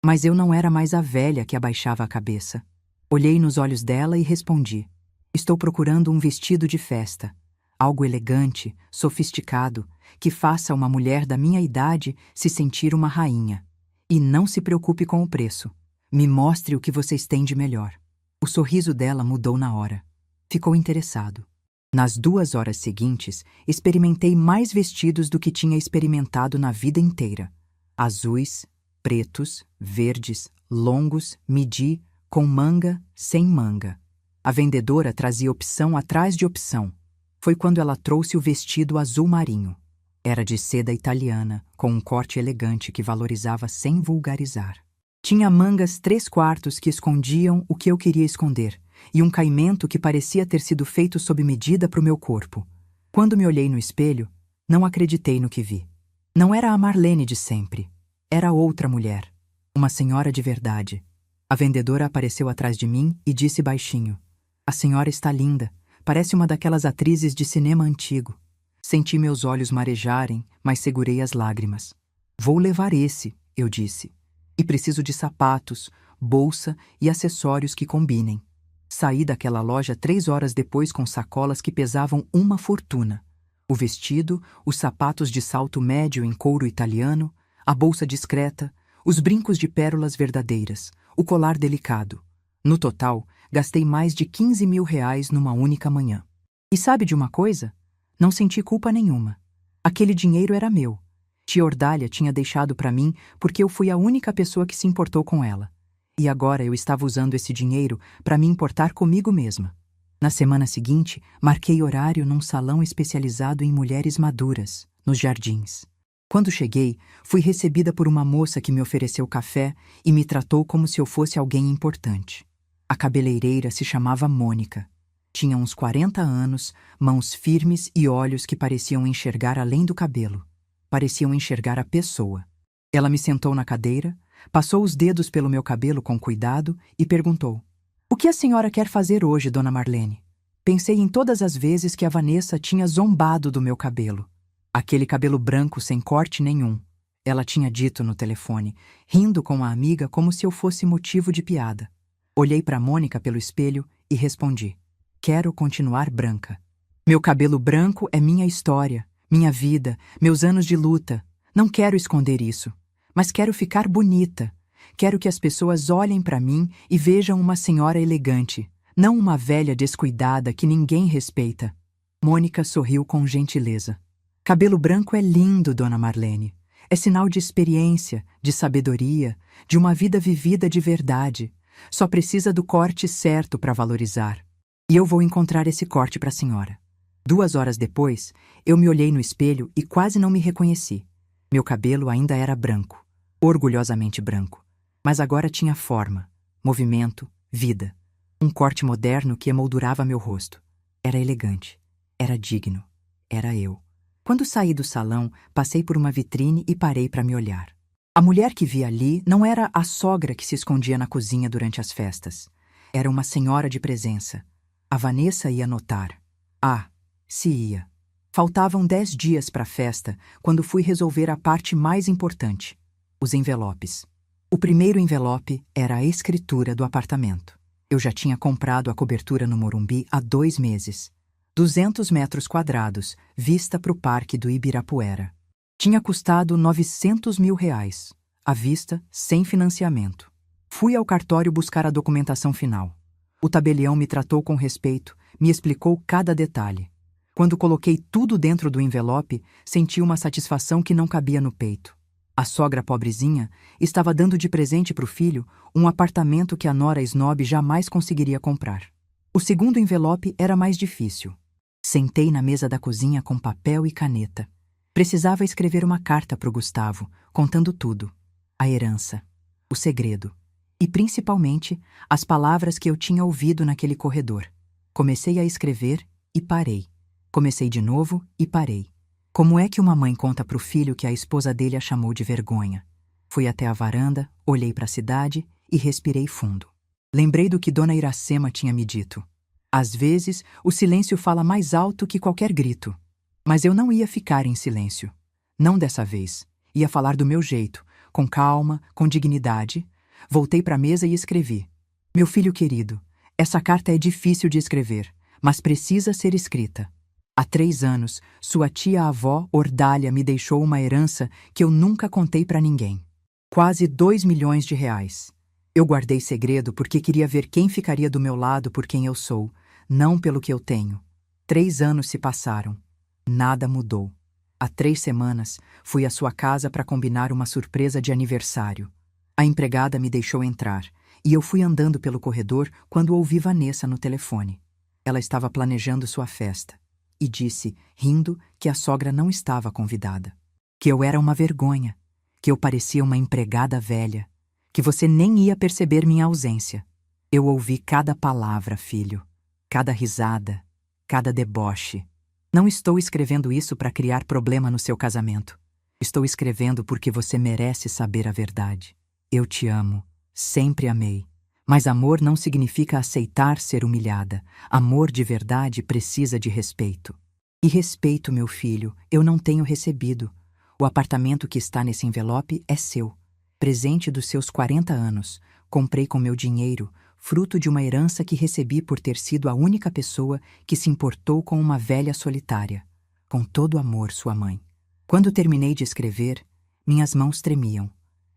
Mas eu não era mais a velha que abaixava a cabeça. Olhei nos olhos dela e respondi: estou procurando um vestido de festa. Algo elegante, sofisticado, que faça uma mulher da minha idade se sentir uma rainha. E não se preocupe com o preço. Me mostre o que vocês têm de melhor. O sorriso dela mudou na hora. Ficou interessado. Nas 2 horas seguintes, experimentei mais vestidos do que tinha experimentado na vida inteira. Azuis, pretos, verdes, longos, midi, com manga, sem manga. A vendedora trazia opção atrás de opção. Foi quando ela trouxe o vestido azul marinho. Era de seda italiana, com um corte elegante que valorizava sem vulgarizar. Tinha mangas 3/4 que escondiam o que eu queria esconder, e um caimento que parecia ter sido feito sob medida para o meu corpo. Quando me olhei no espelho, não acreditei no que vi. Não era a Marlene de sempre. Era outra mulher. Uma senhora de verdade. A vendedora apareceu atrás de mim e disse baixinho: "A senhora está linda. Parece uma daquelas atrizes de cinema antigo." Senti meus olhos marejarem, mas segurei as lágrimas. "Vou levar esse", eu disse. "E preciso de sapatos, bolsa e acessórios que combinem." Saí daquela loja 3 horas depois com sacolas que pesavam uma fortuna. O vestido, os sapatos de salto médio em couro italiano, a bolsa discreta, os brincos de pérolas verdadeiras, o colar delicado. No total, gastei mais de 15 mil reais numa única manhã. E sabe de uma coisa? Não senti culpa nenhuma. Aquele dinheiro era meu. Tia Ordália tinha deixado para mim porque eu fui a única pessoa que se importou com ela. E agora eu estava usando esse dinheiro para me importar comigo mesma. Na semana seguinte, marquei horário num salão especializado em mulheres maduras, nos Jardins. Quando cheguei, fui recebida por uma moça que me ofereceu café e me tratou como se eu fosse alguém importante. A cabeleireira se chamava Mônica. Tinha uns 40 anos, mãos firmes e olhos que pareciam enxergar além do cabelo. Pareciam enxergar a pessoa. Ela me sentou na cadeira, passou os dedos pelo meu cabelo com cuidado e perguntou: "O que a senhora quer fazer hoje, dona Marlene?" Pensei em todas as vezes que a Vanessa tinha zombado do meu cabelo. Aquele cabelo branco sem corte nenhum. Ela tinha dito no telefone, rindo com a amiga como se eu fosse motivo de piada. Olhei para Mônica pelo espelho e respondi: "Quero continuar branca. Meu cabelo branco é minha história, minha vida, meus anos de luta. Não quero esconder isso. Mas quero ficar bonita. Quero que as pessoas olhem para mim e vejam uma senhora elegante, não uma velha descuidada que ninguém respeita." Mônica sorriu com gentileza. "Cabelo branco é lindo, dona Marlene. É sinal de experiência, de sabedoria, de uma vida vivida de verdade. Só precisa do corte certo para valorizar. E eu vou encontrar esse corte para a senhora." 2 horas depois, eu me olhei no espelho e quase não me reconheci. Meu cabelo ainda era branco, orgulhosamente branco, mas agora tinha forma, movimento, vida. Um corte moderno que emoldurava meu rosto. Era elegante, era digno, era eu. Quando saí do salão, passei por uma vitrine e parei para me olhar. A mulher que vi ali não era a sogra que se escondia na cozinha durante as festas. Era uma senhora de presença. A Vanessa ia notar. Ah, se ia. Faltavam 10 dias para a festa, quando fui resolver a parte mais importante: os envelopes. O primeiro envelope era a escritura do apartamento. Eu já tinha comprado a cobertura no Morumbi há 2 meses. 200 metros quadrados, vista para o Parque do Ibirapuera. Tinha custado 900 mil reais, à vista, sem financiamento. Fui ao cartório buscar a documentação final. O tabelião me tratou com respeito, me explicou cada detalhe. Quando coloquei tudo dentro do envelope, senti uma satisfação que não cabia no peito. A sogra pobrezinha estava dando de presente para o filho um apartamento que a nora snob jamais conseguiria comprar. O segundo envelope era mais difícil. Sentei na mesa da cozinha com papel e caneta. Precisava escrever uma carta para o Gustavo, contando tudo. A herança, o segredo e, principalmente, as palavras que eu tinha ouvido naquele corredor. Comecei a escrever e parei. Comecei de novo e parei. Como é que uma mãe conta para o filho que a esposa dele a chamou de vergonha? Fui até a varanda, olhei para a cidade e respirei fundo. Lembrei do que Dona Iracema tinha me dito. Às vezes, o silêncio fala mais alto que qualquer grito. Mas eu não ia ficar em silêncio. Não dessa vez. Ia falar do meu jeito, com calma, com dignidade. Voltei para a mesa e escrevi: "Meu filho querido, essa carta é difícil de escrever, mas precisa ser escrita. Há 3 anos, sua tia-avó, Ordália, me deixou uma herança que eu nunca contei para ninguém. Quase 2 milhões de reais. Eu guardei segredo porque queria ver quem ficaria do meu lado por quem eu sou, não pelo que eu tenho. 3 anos se passaram. Nada mudou. Há 3 semanas, fui à sua casa para combinar uma surpresa de aniversário. A empregada me deixou entrar, e eu fui andando pelo corredor quando ouvi Vanessa no telefone. Ela estava planejando sua festa, e disse, rindo, que a sogra não estava convidada. Que eu era uma vergonha, que eu parecia uma empregada velha, que você nem ia perceber minha ausência. Eu ouvi cada palavra, filho, cada risada, cada deboche. Não estou escrevendo isso para criar problema no seu casamento. Estou escrevendo porque você merece saber a verdade. Eu te amo, sempre amei. Mas amor não significa aceitar ser humilhada. Amor de verdade precisa de respeito. E respeito, meu filho, eu não tenho recebido. O apartamento que está nesse envelope é seu. Presente dos seus 40 anos. Comprei com meu dinheiro, fruto de uma herança que recebi por ter sido a única pessoa que se importou com uma velha solitária. Com todo amor, sua mãe. Quando terminei de escrever, minhas mãos tremiam.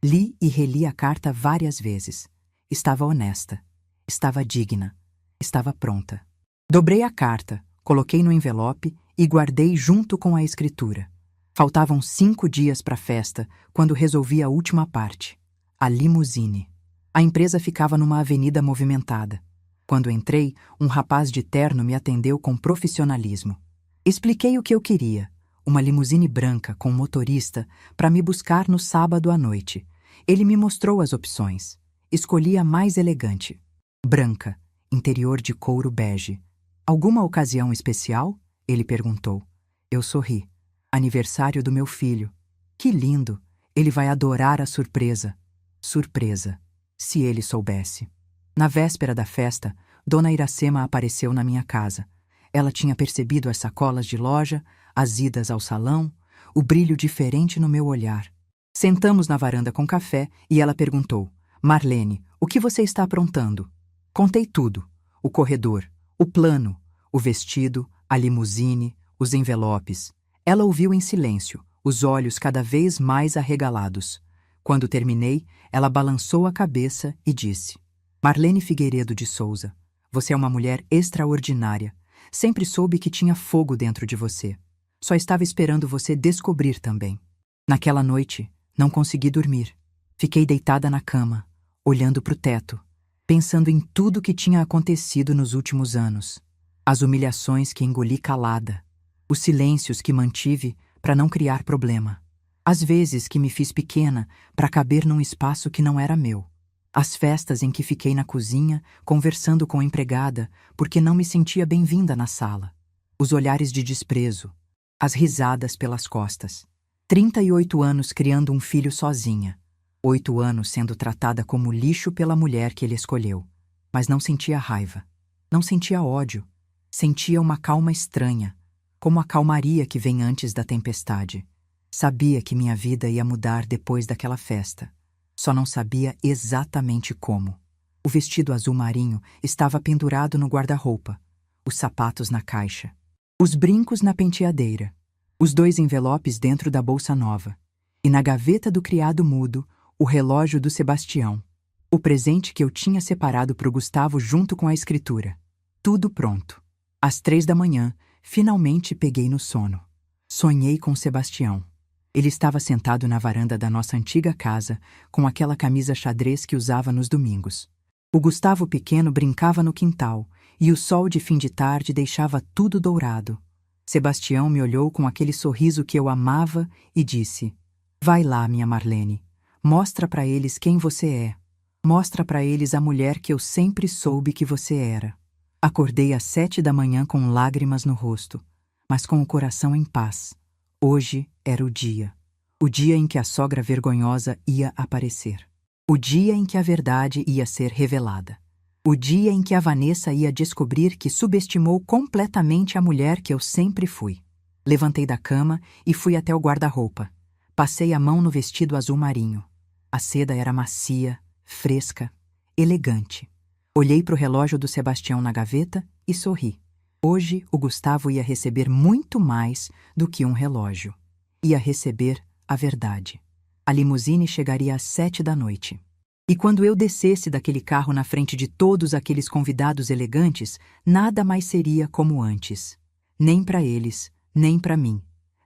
Li e reli a carta várias vezes. Estava honesta. Estava digna. Estava pronta. Dobrei a carta, coloquei no envelope e guardei junto com a escritura. Faltavam 5 dias para a festa, quando resolvi a última parte. A limusine. A empresa ficava numa avenida movimentada. Quando entrei, um rapaz de terno me atendeu com profissionalismo. Expliquei o que eu queria. Uma limusine branca com motorista para me buscar no sábado à noite. Ele me mostrou as opções. Escolhi a mais elegante. Branca, interior de couro bege. Alguma ocasião especial? Ele perguntou. Eu sorri. Aniversário do meu filho. Que lindo! Ele vai adorar a surpresa. Surpresa. Se ele soubesse. Na véspera da festa, Dona Iracema apareceu na minha casa. Ela tinha percebido as sacolas de loja, as idas ao salão, o brilho diferente no meu olhar. Sentamos na varanda com café e ela perguntou: Marlene, o que você está aprontando? Contei tudo. O corredor, o plano, o vestido, a limusine, os envelopes. Ela ouviu em silêncio, os olhos cada vez mais arregalados. Quando terminei, ela balançou a cabeça e disse: Marlene Figueiredo de Souza, você é uma mulher extraordinária. Sempre soube que tinha fogo dentro de você. Só estava esperando você descobrir também. Naquela noite, não consegui dormir. Fiquei deitada na cama, olhando para o teto, pensando em tudo que tinha acontecido nos últimos anos. As humilhações que engoli calada, os silêncios que mantive para não criar problema. As vezes que me fiz pequena para caber num espaço que não era meu. As festas em que fiquei na cozinha, conversando com a empregada, porque não me sentia bem-vinda na sala. Os olhares de desprezo, as risadas pelas costas. 38 anos criando um filho sozinha. 8 anos sendo tratada como lixo pela mulher que ele escolheu. Mas não sentia raiva. Não sentia ódio. Sentia uma calma estranha, como a calmaria que vem antes da tempestade. Sabia que minha vida ia mudar depois daquela festa. Só não sabia exatamente como. O vestido azul marinho estava pendurado no guarda-roupa, os sapatos na caixa, os brincos na penteadeira, os 2 envelopes dentro da bolsa nova, e na gaveta do criado mudo, o relógio do Sebastião, o presente que eu tinha separado para o Gustavo junto com a escritura. Tudo pronto. Às 3 da manhã, finalmente peguei no sono. Sonhei com Sebastião. Ele estava sentado na varanda da nossa antiga casa, com aquela camisa xadrez que usava nos domingos. O Gustavo pequeno brincava no quintal, e o sol de fim de tarde deixava tudo dourado. Sebastião me olhou com aquele sorriso que eu amava e disse: Vai lá, minha Marlene. Mostra para eles quem você é. Mostra para eles a mulher que eu sempre soube que você era. Acordei às 7 da manhã com lágrimas no rosto, mas com o coração em paz. Hoje era o dia em que a sogra vergonhosa ia aparecer. O dia em que a verdade ia ser revelada. O dia em que a Vanessa ia descobrir que subestimou completamente a mulher que eu sempre fui. Levantei da cama e fui até o guarda-roupa. Passei a mão no vestido azul marinho. A seda era macia, fresca, elegante. Olhei para o relógio do Sebastião na gaveta e sorri. Hoje o Gustavo ia receber muito mais do que um relógio. Ia receber a verdade. A limusine chegaria às 7 da noite. E quando eu descesse daquele carro na frente de todos aqueles convidados elegantes, nada mais seria como antes. Nem para eles, nem para mim.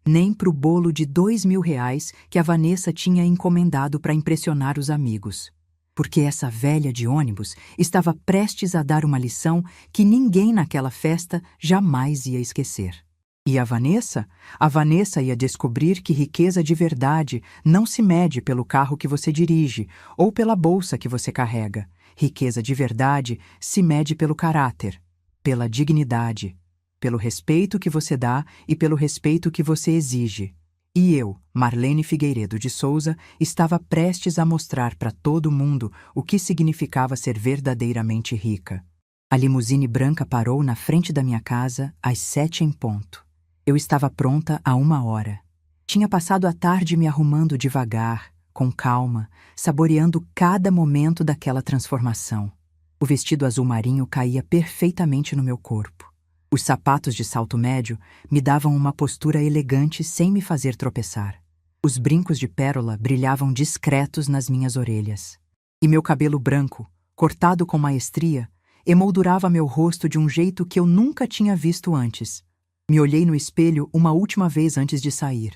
Nem para o bolo de R$ 2.000 que a Vanessa tinha encomendado para impressionar os amigos. Porque essa velha de ônibus estava prestes a dar uma lição que ninguém naquela festa jamais ia esquecer. E a Vanessa? A Vanessa ia descobrir que riqueza de verdade não se mede pelo carro que você dirige ou pela bolsa que você carrega. Riqueza de verdade se mede pelo caráter, pela dignidade, pelo respeito que você dá e pelo respeito que você exige. E eu, Marlene Figueiredo de Souza, estava prestes a mostrar para todo mundo o que significava ser verdadeiramente rica. A limusine branca parou na frente da minha casa às 7 em ponto. Eu estava pronta há 1 hora. Tinha passado a tarde me arrumando devagar, com calma, saboreando cada momento daquela transformação. O vestido azul marinho caía perfeitamente no meu corpo. Os sapatos de salto médio me davam uma postura elegante sem me fazer tropeçar. Os brincos de pérola brilhavam discretos nas minhas orelhas. E meu cabelo branco, cortado com maestria, emoldurava meu rosto de um jeito que eu nunca tinha visto antes. Me olhei no espelho uma última vez antes de sair.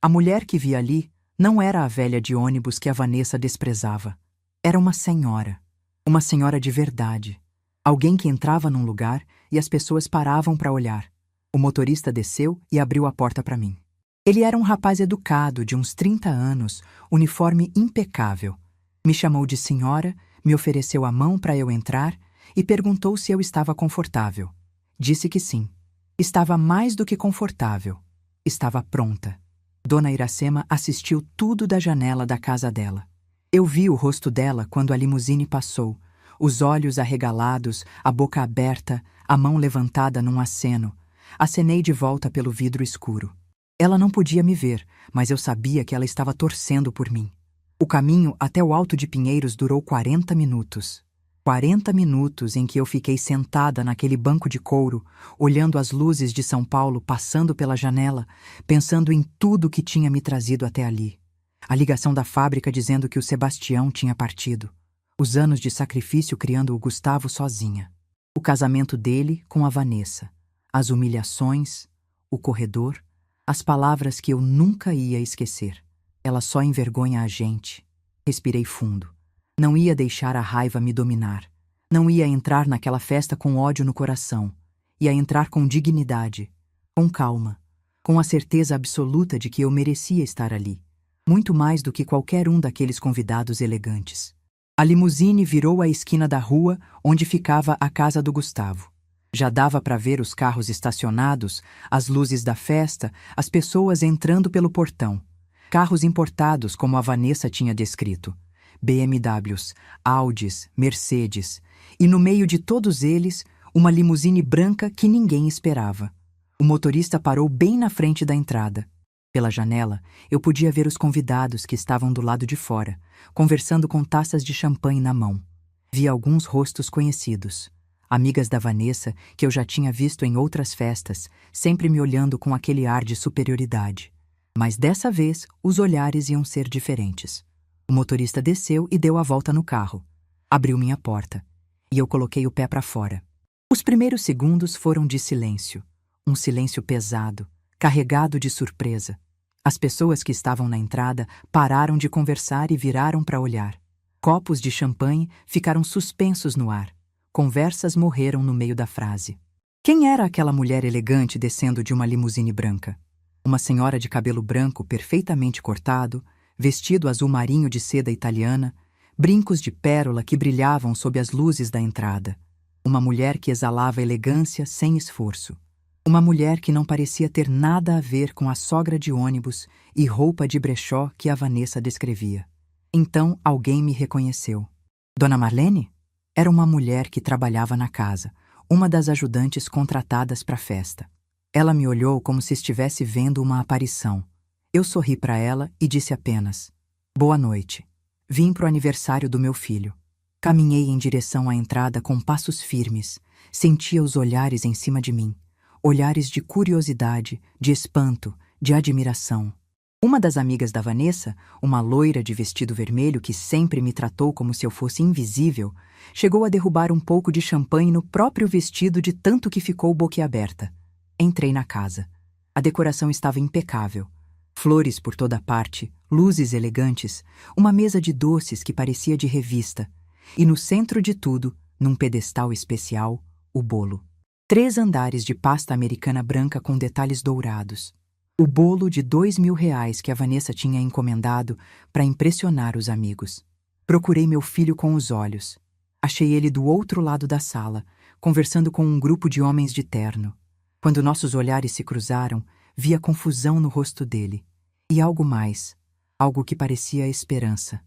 A mulher que vi ali não era a velha de ônibus que a Vanessa desprezava. Era uma senhora de verdade. Alguém que entrava num lugar e as pessoas paravam para olhar. O motorista desceu e abriu a porta para mim. Ele era um rapaz educado, de uns 30 anos, uniforme impecável. Me chamou de senhora, me ofereceu a mão para eu entrar e perguntou se eu estava confortável. Disse que sim. Estava mais do que confortável. Estava pronta. Dona Iracema assistiu tudo da janela da casa dela. Eu vi o rosto dela quando a limusine passou, os olhos arregalados, a boca aberta, a mão levantada num aceno. Acenei de volta pelo vidro escuro. Ela não podia me ver, mas eu sabia que ela estava torcendo por mim. O caminho até o Alto de Pinheiros durou 40 minutos. 40 minutos em que eu fiquei sentada naquele banco de couro, olhando as luzes de São Paulo passando pela janela, pensando em tudo que tinha me trazido até ali. A ligação da fábrica dizendo que o Sebastião tinha partido. Os anos de sacrifício criando o Gustavo sozinha. O casamento dele com a Vanessa. As humilhações, o corredor, as palavras que eu nunca ia esquecer. Ela só envergonha a gente. Respirei fundo. Não ia deixar a raiva me dominar. Não ia entrar naquela festa com ódio no coração. Ia entrar com dignidade, com calma, com a certeza absoluta de que eu merecia estar ali. Muito mais do que qualquer um daqueles convidados elegantes. A limusine virou a esquina da rua onde ficava a casa do Gustavo. Já dava para ver os carros estacionados, as luzes da festa, as pessoas entrando pelo portão. Carros importados, como a Vanessa tinha descrito. BMWs, Audis, Mercedes. E no meio de todos eles, uma limusine branca que ninguém esperava. O motorista parou bem na frente da entrada. Pela janela, eu podia ver os convidados que estavam do lado de fora, conversando com taças de champanhe na mão. Vi alguns rostos conhecidos. Amigas da Vanessa, que eu já tinha visto em outras festas, sempre me olhando com aquele ar de superioridade. Mas dessa vez, os olhares iam ser diferentes. O motorista desceu e deu a volta no carro. Abriu minha porta. E eu coloquei o pé para fora. Os primeiros segundos foram de silêncio. Um silêncio pesado, carregado de surpresa. As pessoas que estavam na entrada pararam de conversar e viraram para olhar. Copos de champanhe ficaram suspensos no ar. Conversas morreram no meio da frase. Quem era aquela mulher elegante descendo de uma limusine branca? Uma senhora de cabelo branco perfeitamente cortado, vestido azul marinho de seda italiana, brincos de pérola que brilhavam sob as luzes da entrada. Uma mulher que exalava elegância sem esforço. Uma mulher que não parecia ter nada a ver com a sogra de ônibus e roupa de brechó que a Vanessa descrevia. Então alguém me reconheceu. Dona Marlene? Era uma mulher que trabalhava na casa, uma das ajudantes contratadas para a festa. Ela me olhou como se estivesse vendo uma aparição. Eu sorri para ela e disse apenas: "Boa noite. Vim pro aniversário do meu filho." Caminhei em direção à entrada com passos firmes. Sentia os olhares em cima de mim. Olhares de curiosidade, de espanto, de admiração. Uma das amigas da Vanessa, uma loira de vestido vermelho que sempre me tratou como se eu fosse invisível, chegou a derrubar um pouco de champanhe no próprio vestido de tanto que ficou boquiaberta. Entrei na casa. A decoração estava impecável. Flores por toda parte, luzes elegantes, uma mesa de doces que parecia de revista, e no centro de tudo, num pedestal especial, o bolo. 3 andares de pasta americana branca com detalhes dourados. O bolo de R$ 2.000 que a Vanessa tinha encomendado para impressionar os amigos. Procurei meu filho com os olhos. Achei ele do outro lado da sala, conversando com um grupo de homens de terno. Quando nossos olhares se cruzaram, vi a confusão no rosto dele. E algo mais, algo que parecia esperança.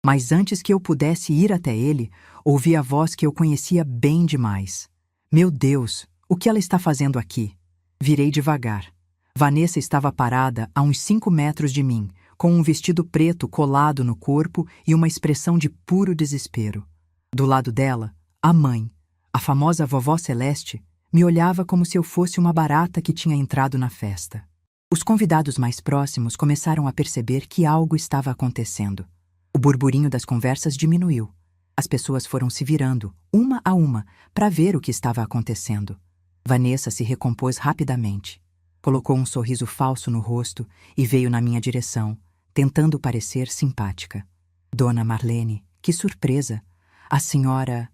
Mas antes que eu pudesse ir até ele, ouvi a voz que eu conhecia bem demais. Meu Deus, o que ela está fazendo aqui? Virei devagar. Vanessa estava parada a uns 5 metros de mim, com um vestido preto colado no corpo e uma expressão de puro desespero. Do lado dela, a mãe, a famosa vovó Celeste, me olhava como se eu fosse uma barata que tinha entrado na festa. Os convidados mais próximos começaram a perceber que algo estava acontecendo. O burburinho das conversas diminuiu. As pessoas foram se virando, uma a uma, para ver o que estava acontecendo. Vanessa se recompôs rapidamente. Colocou um sorriso falso no rosto e veio na minha direção, tentando parecer simpática. Dona Marlene, que surpresa! A senhora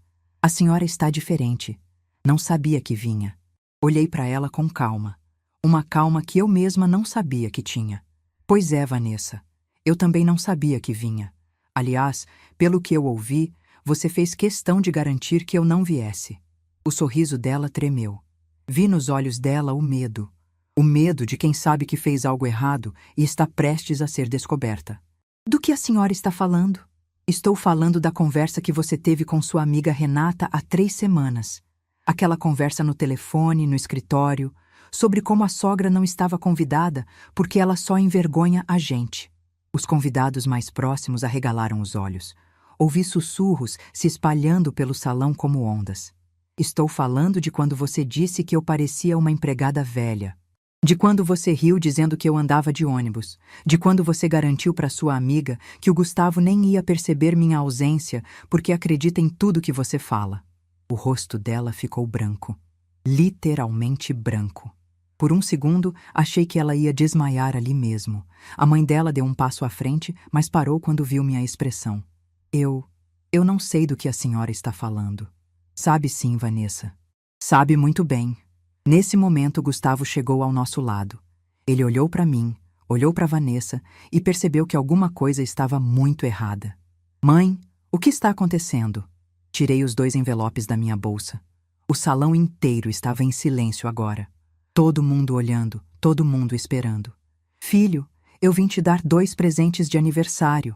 está diferente. Não sabia que vinha. Olhei para ela com calma. Uma calma que eu mesma não sabia que tinha. Pois é, Vanessa. Eu também não sabia que vinha. Aliás, pelo que eu ouvi, você fez questão de garantir que eu não viesse. O sorriso dela tremeu. Vi nos olhos dela o medo. O medo de quem sabe que fez algo errado e está prestes a ser descoberta. Do que a senhora está falando? Estou falando da conversa que você teve com sua amiga Renata há 3 semanas. Aquela conversa no telefone, no escritório, sobre como a sogra não estava convidada porque ela só envergonha a gente. Os convidados mais próximos arregalaram os olhos. Ouvi sussurros se espalhando pelo salão como ondas. Estou falando de quando você disse que eu parecia uma empregada velha. De quando você riu dizendo que eu andava de ônibus. De quando você garantiu para sua amiga que o Gustavo nem ia perceber minha ausência porque acredita em tudo que você fala. O rosto dela ficou branco. Literalmente branco. Por um segundo, achei que ela ia desmaiar ali mesmo. A mãe dela deu um passo à frente, mas parou quando viu minha expressão. Eu não sei do que a senhora está falando. Sabe sim, Vanessa. Sabe muito bem. Nesse momento, Gustavo chegou ao nosso lado. Ele olhou para mim, olhou para Vanessa e percebeu que alguma coisa estava muito errada. Mãe, o que está acontecendo? Tirei os 2 envelopes da minha bolsa. O salão inteiro estava em silêncio agora. Todo mundo olhando, todo mundo esperando. Filho, eu vim te dar 2 presentes de aniversário.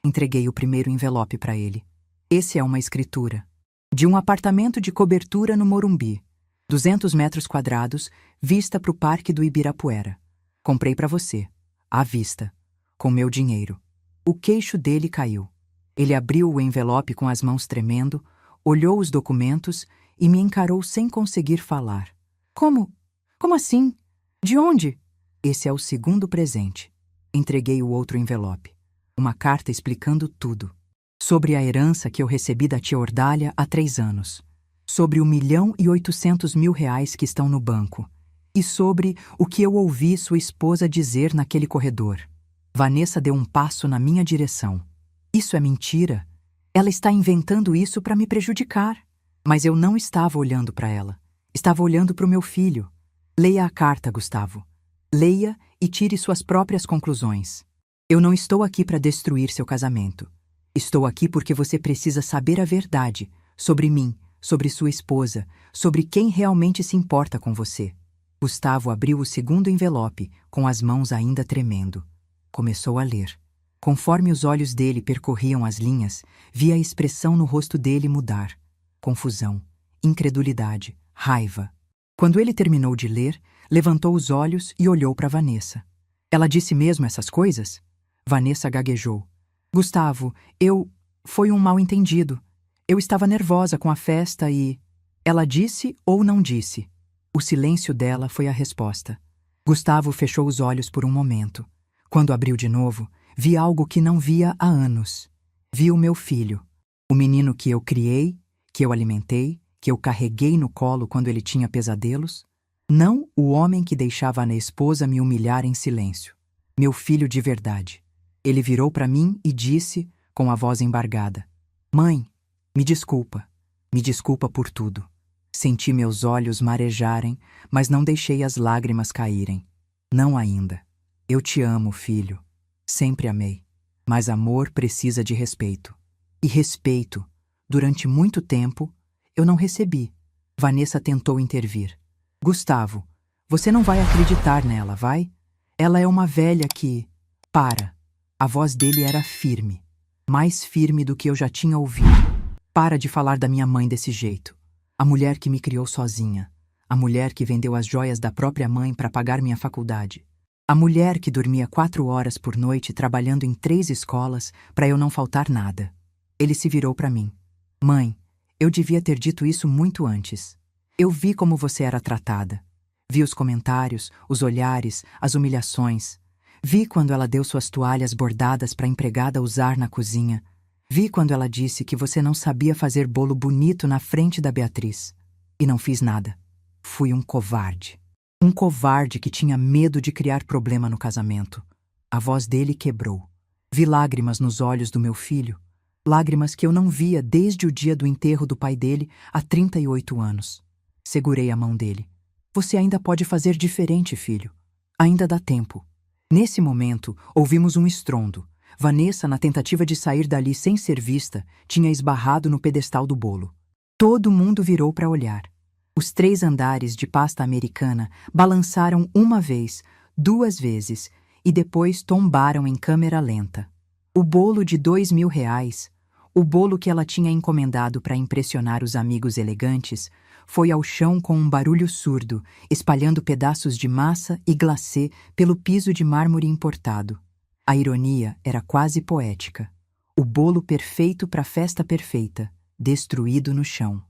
Entreguei o primeiro envelope para ele. Esse é uma escritura. De um apartamento de cobertura no Morumbi. 200 metros quadrados, vista para o Parque do Ibirapuera. Comprei para você, à vista, com meu dinheiro. O queixo dele caiu. Ele abriu o envelope com as mãos tremendo, olhou os documentos e me encarou sem conseguir falar. Como? Como assim? De onde? Esse é o segundo presente. Entreguei o outro envelope. Uma carta explicando tudo. Sobre a herança que eu recebi da tia Ordália há 3 anos. Sobre R$ 1.800.000 que estão no banco. E sobre o que eu ouvi sua esposa dizer naquele corredor. Vanessa deu um passo na minha direção. Isso é mentira. Ela está inventando isso para me prejudicar. Mas eu não estava olhando para ela. Estava olhando para o meu filho. Leia a carta, Gustavo. Leia e tire suas próprias conclusões. Eu não estou aqui para destruir seu casamento. Estou aqui porque você precisa saber a verdade sobre mim, sobre sua esposa, sobre quem realmente se importa com você. Gustavo abriu o segundo envelope, com as mãos ainda tremendo. Começou a ler. Conforme os olhos dele percorriam as linhas, vi a expressão no rosto dele mudar. Confusão, incredulidade, raiva. Quando ele terminou de ler, levantou os olhos e olhou para Vanessa. Ela disse mesmo essas coisas? Vanessa gaguejou. Gustavo, foi um mal-entendido. Eu estava nervosa com a festa e... Ela disse ou não disse? O silêncio dela foi a resposta. Gustavo fechou os olhos por um momento. Quando abriu de novo, vi algo que não via há anos. Vi o meu filho, o menino que eu criei, que eu alimentei, que eu carreguei no colo quando ele tinha pesadelos. Não o homem que deixava a esposa me humilhar em silêncio. Meu filho de verdade. Ele virou para mim e disse, com a voz embargada: Mãe, me desculpa por tudo. Senti meus olhos marejarem, mas não deixei as lágrimas caírem. Não ainda. Eu te amo, filho. Sempre amei. Mas amor precisa de respeito. E respeito, durante muito tempo, eu não recebi. Vanessa tentou intervir. Gustavo, você não vai acreditar nela, vai? Ela é uma velha que... Para. A voz dele era firme. Mais firme do que eu já tinha ouvido. Para de falar da minha mãe desse jeito. A mulher que me criou sozinha. A mulher que vendeu as joias da própria mãe para pagar minha faculdade. A mulher que dormia 4 horas por noite trabalhando em 3 escolas para eu não faltar nada. Ele se virou para mim. Mãe, eu devia ter dito isso muito antes. Eu vi como você era tratada. Vi os comentários, os olhares, as humilhações. Vi quando ela deu suas toalhas bordadas para a empregada usar na cozinha. Vi quando ela disse que você não sabia fazer bolo bonito na frente da Beatriz. E não fiz nada. Fui um covarde. Um covarde que tinha medo de criar problema no casamento. A voz dele quebrou. Vi lágrimas nos olhos do meu filho. Lágrimas que eu não via desde o dia do enterro do pai dele há 38 anos. Segurei a mão dele. Você ainda pode fazer diferente, filho. Ainda dá tempo. Nesse momento, ouvimos um estrondo. Vanessa, na tentativa de sair dali sem ser vista, tinha esbarrado no pedestal do bolo. Todo mundo virou para olhar. Os 3 andares de pasta americana balançaram uma vez, 2 vezes, e depois tombaram em câmera lenta. O bolo de R$ 2.000, o bolo que ela tinha encomendado para impressionar os amigos elegantes, foi ao chão com um barulho surdo, espalhando pedaços de massa e glacê pelo piso de mármore importado. A ironia era quase poética. O bolo perfeito para a festa perfeita, destruído no chão.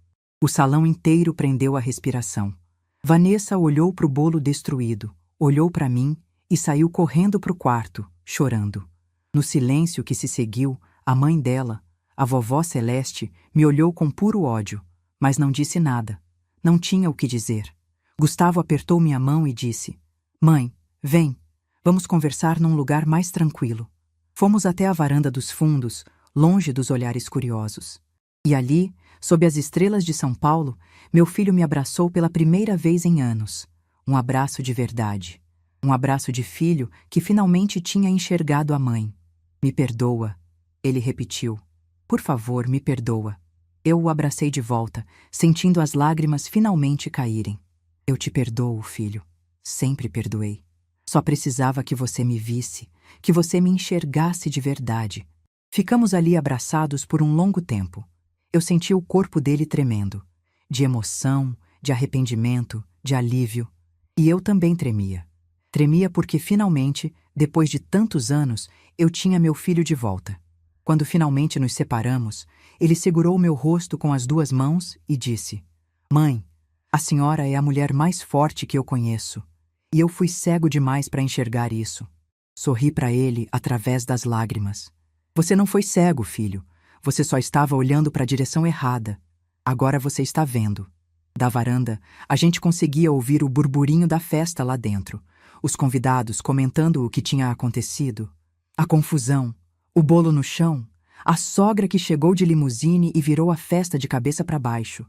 O salão inteiro prendeu a respiração. Vanessa olhou para o bolo destruído, olhou para mim e saiu correndo para o quarto, chorando. No silêncio que se seguiu, a mãe dela, a vovó Celeste, me olhou com puro ódio, mas não disse nada. Não tinha o que dizer. Gustavo apertou minha mão e disse: Mãe, vem, vamos conversar num lugar mais tranquilo. Fomos até a varanda dos fundos, longe dos olhares curiosos. E ali, sob as estrelas de São Paulo, meu filho me abraçou pela primeira vez em anos. Um abraço de verdade. Um abraço de filho que finalmente tinha enxergado a mãe. Me perdoa, ele repetiu. Por favor, me perdoa. Eu o abracei de volta, sentindo as lágrimas finalmente caírem. Eu te perdoo, filho. Sempre perdoei. Só precisava que você me visse, que você me enxergasse de verdade. Ficamos ali abraçados por um longo tempo. Eu senti o corpo dele tremendo, de emoção, de arrependimento, de alívio. E eu também tremia. Tremia porque finalmente, depois de tantos anos, eu tinha meu filho de volta. Quando finalmente nos separamos, ele segurou meu rosto com as 2 mãos e disse: Mãe, a senhora é a mulher mais forte que eu conheço. E eu fui cego demais para enxergar isso. Sorri para ele através das lágrimas. Você não foi cego, filho. Você só estava olhando para a direção errada. Agora você está vendo. Da varanda, a gente conseguia ouvir o burburinho da festa lá dentro. Os convidados comentando o que tinha acontecido. A confusão. O bolo no chão. A sogra que chegou de limusine e virou a festa de cabeça para baixo.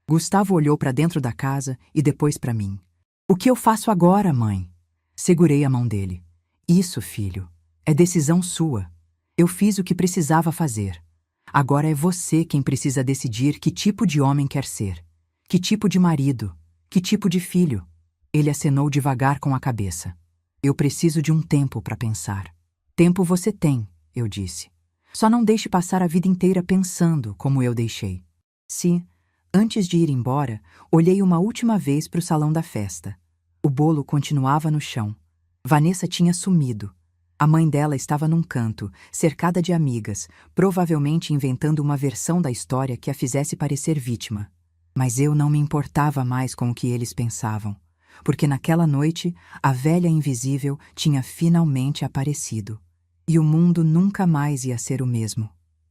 Gustavo olhou para dentro da casa e depois para mim. O que eu faço agora, mãe? Segurei a mão dele. Isso, filho. É decisão sua. Eu fiz o que precisava fazer. Agora é você quem precisa decidir que tipo de homem quer ser. Que tipo de marido. Que tipo de filho. Ele acenou devagar com a cabeça. Eu preciso de um tempo para pensar. Tempo você tem, eu disse. Só não deixe passar a vida inteira pensando como eu deixei. Se, antes de ir embora, olhei uma última vez para o salão da festa. O bolo continuava no chão. Vanessa tinha sumido. A mãe dela estava num canto, cercada de amigas, provavelmente inventando uma versão da história que a fizesse parecer vítima. Mas eu não me importava mais com o que eles pensavam. porque naquela noite a velha invisível tinha finalmente aparecido. E o mundo nunca mais ia ser o mesmo.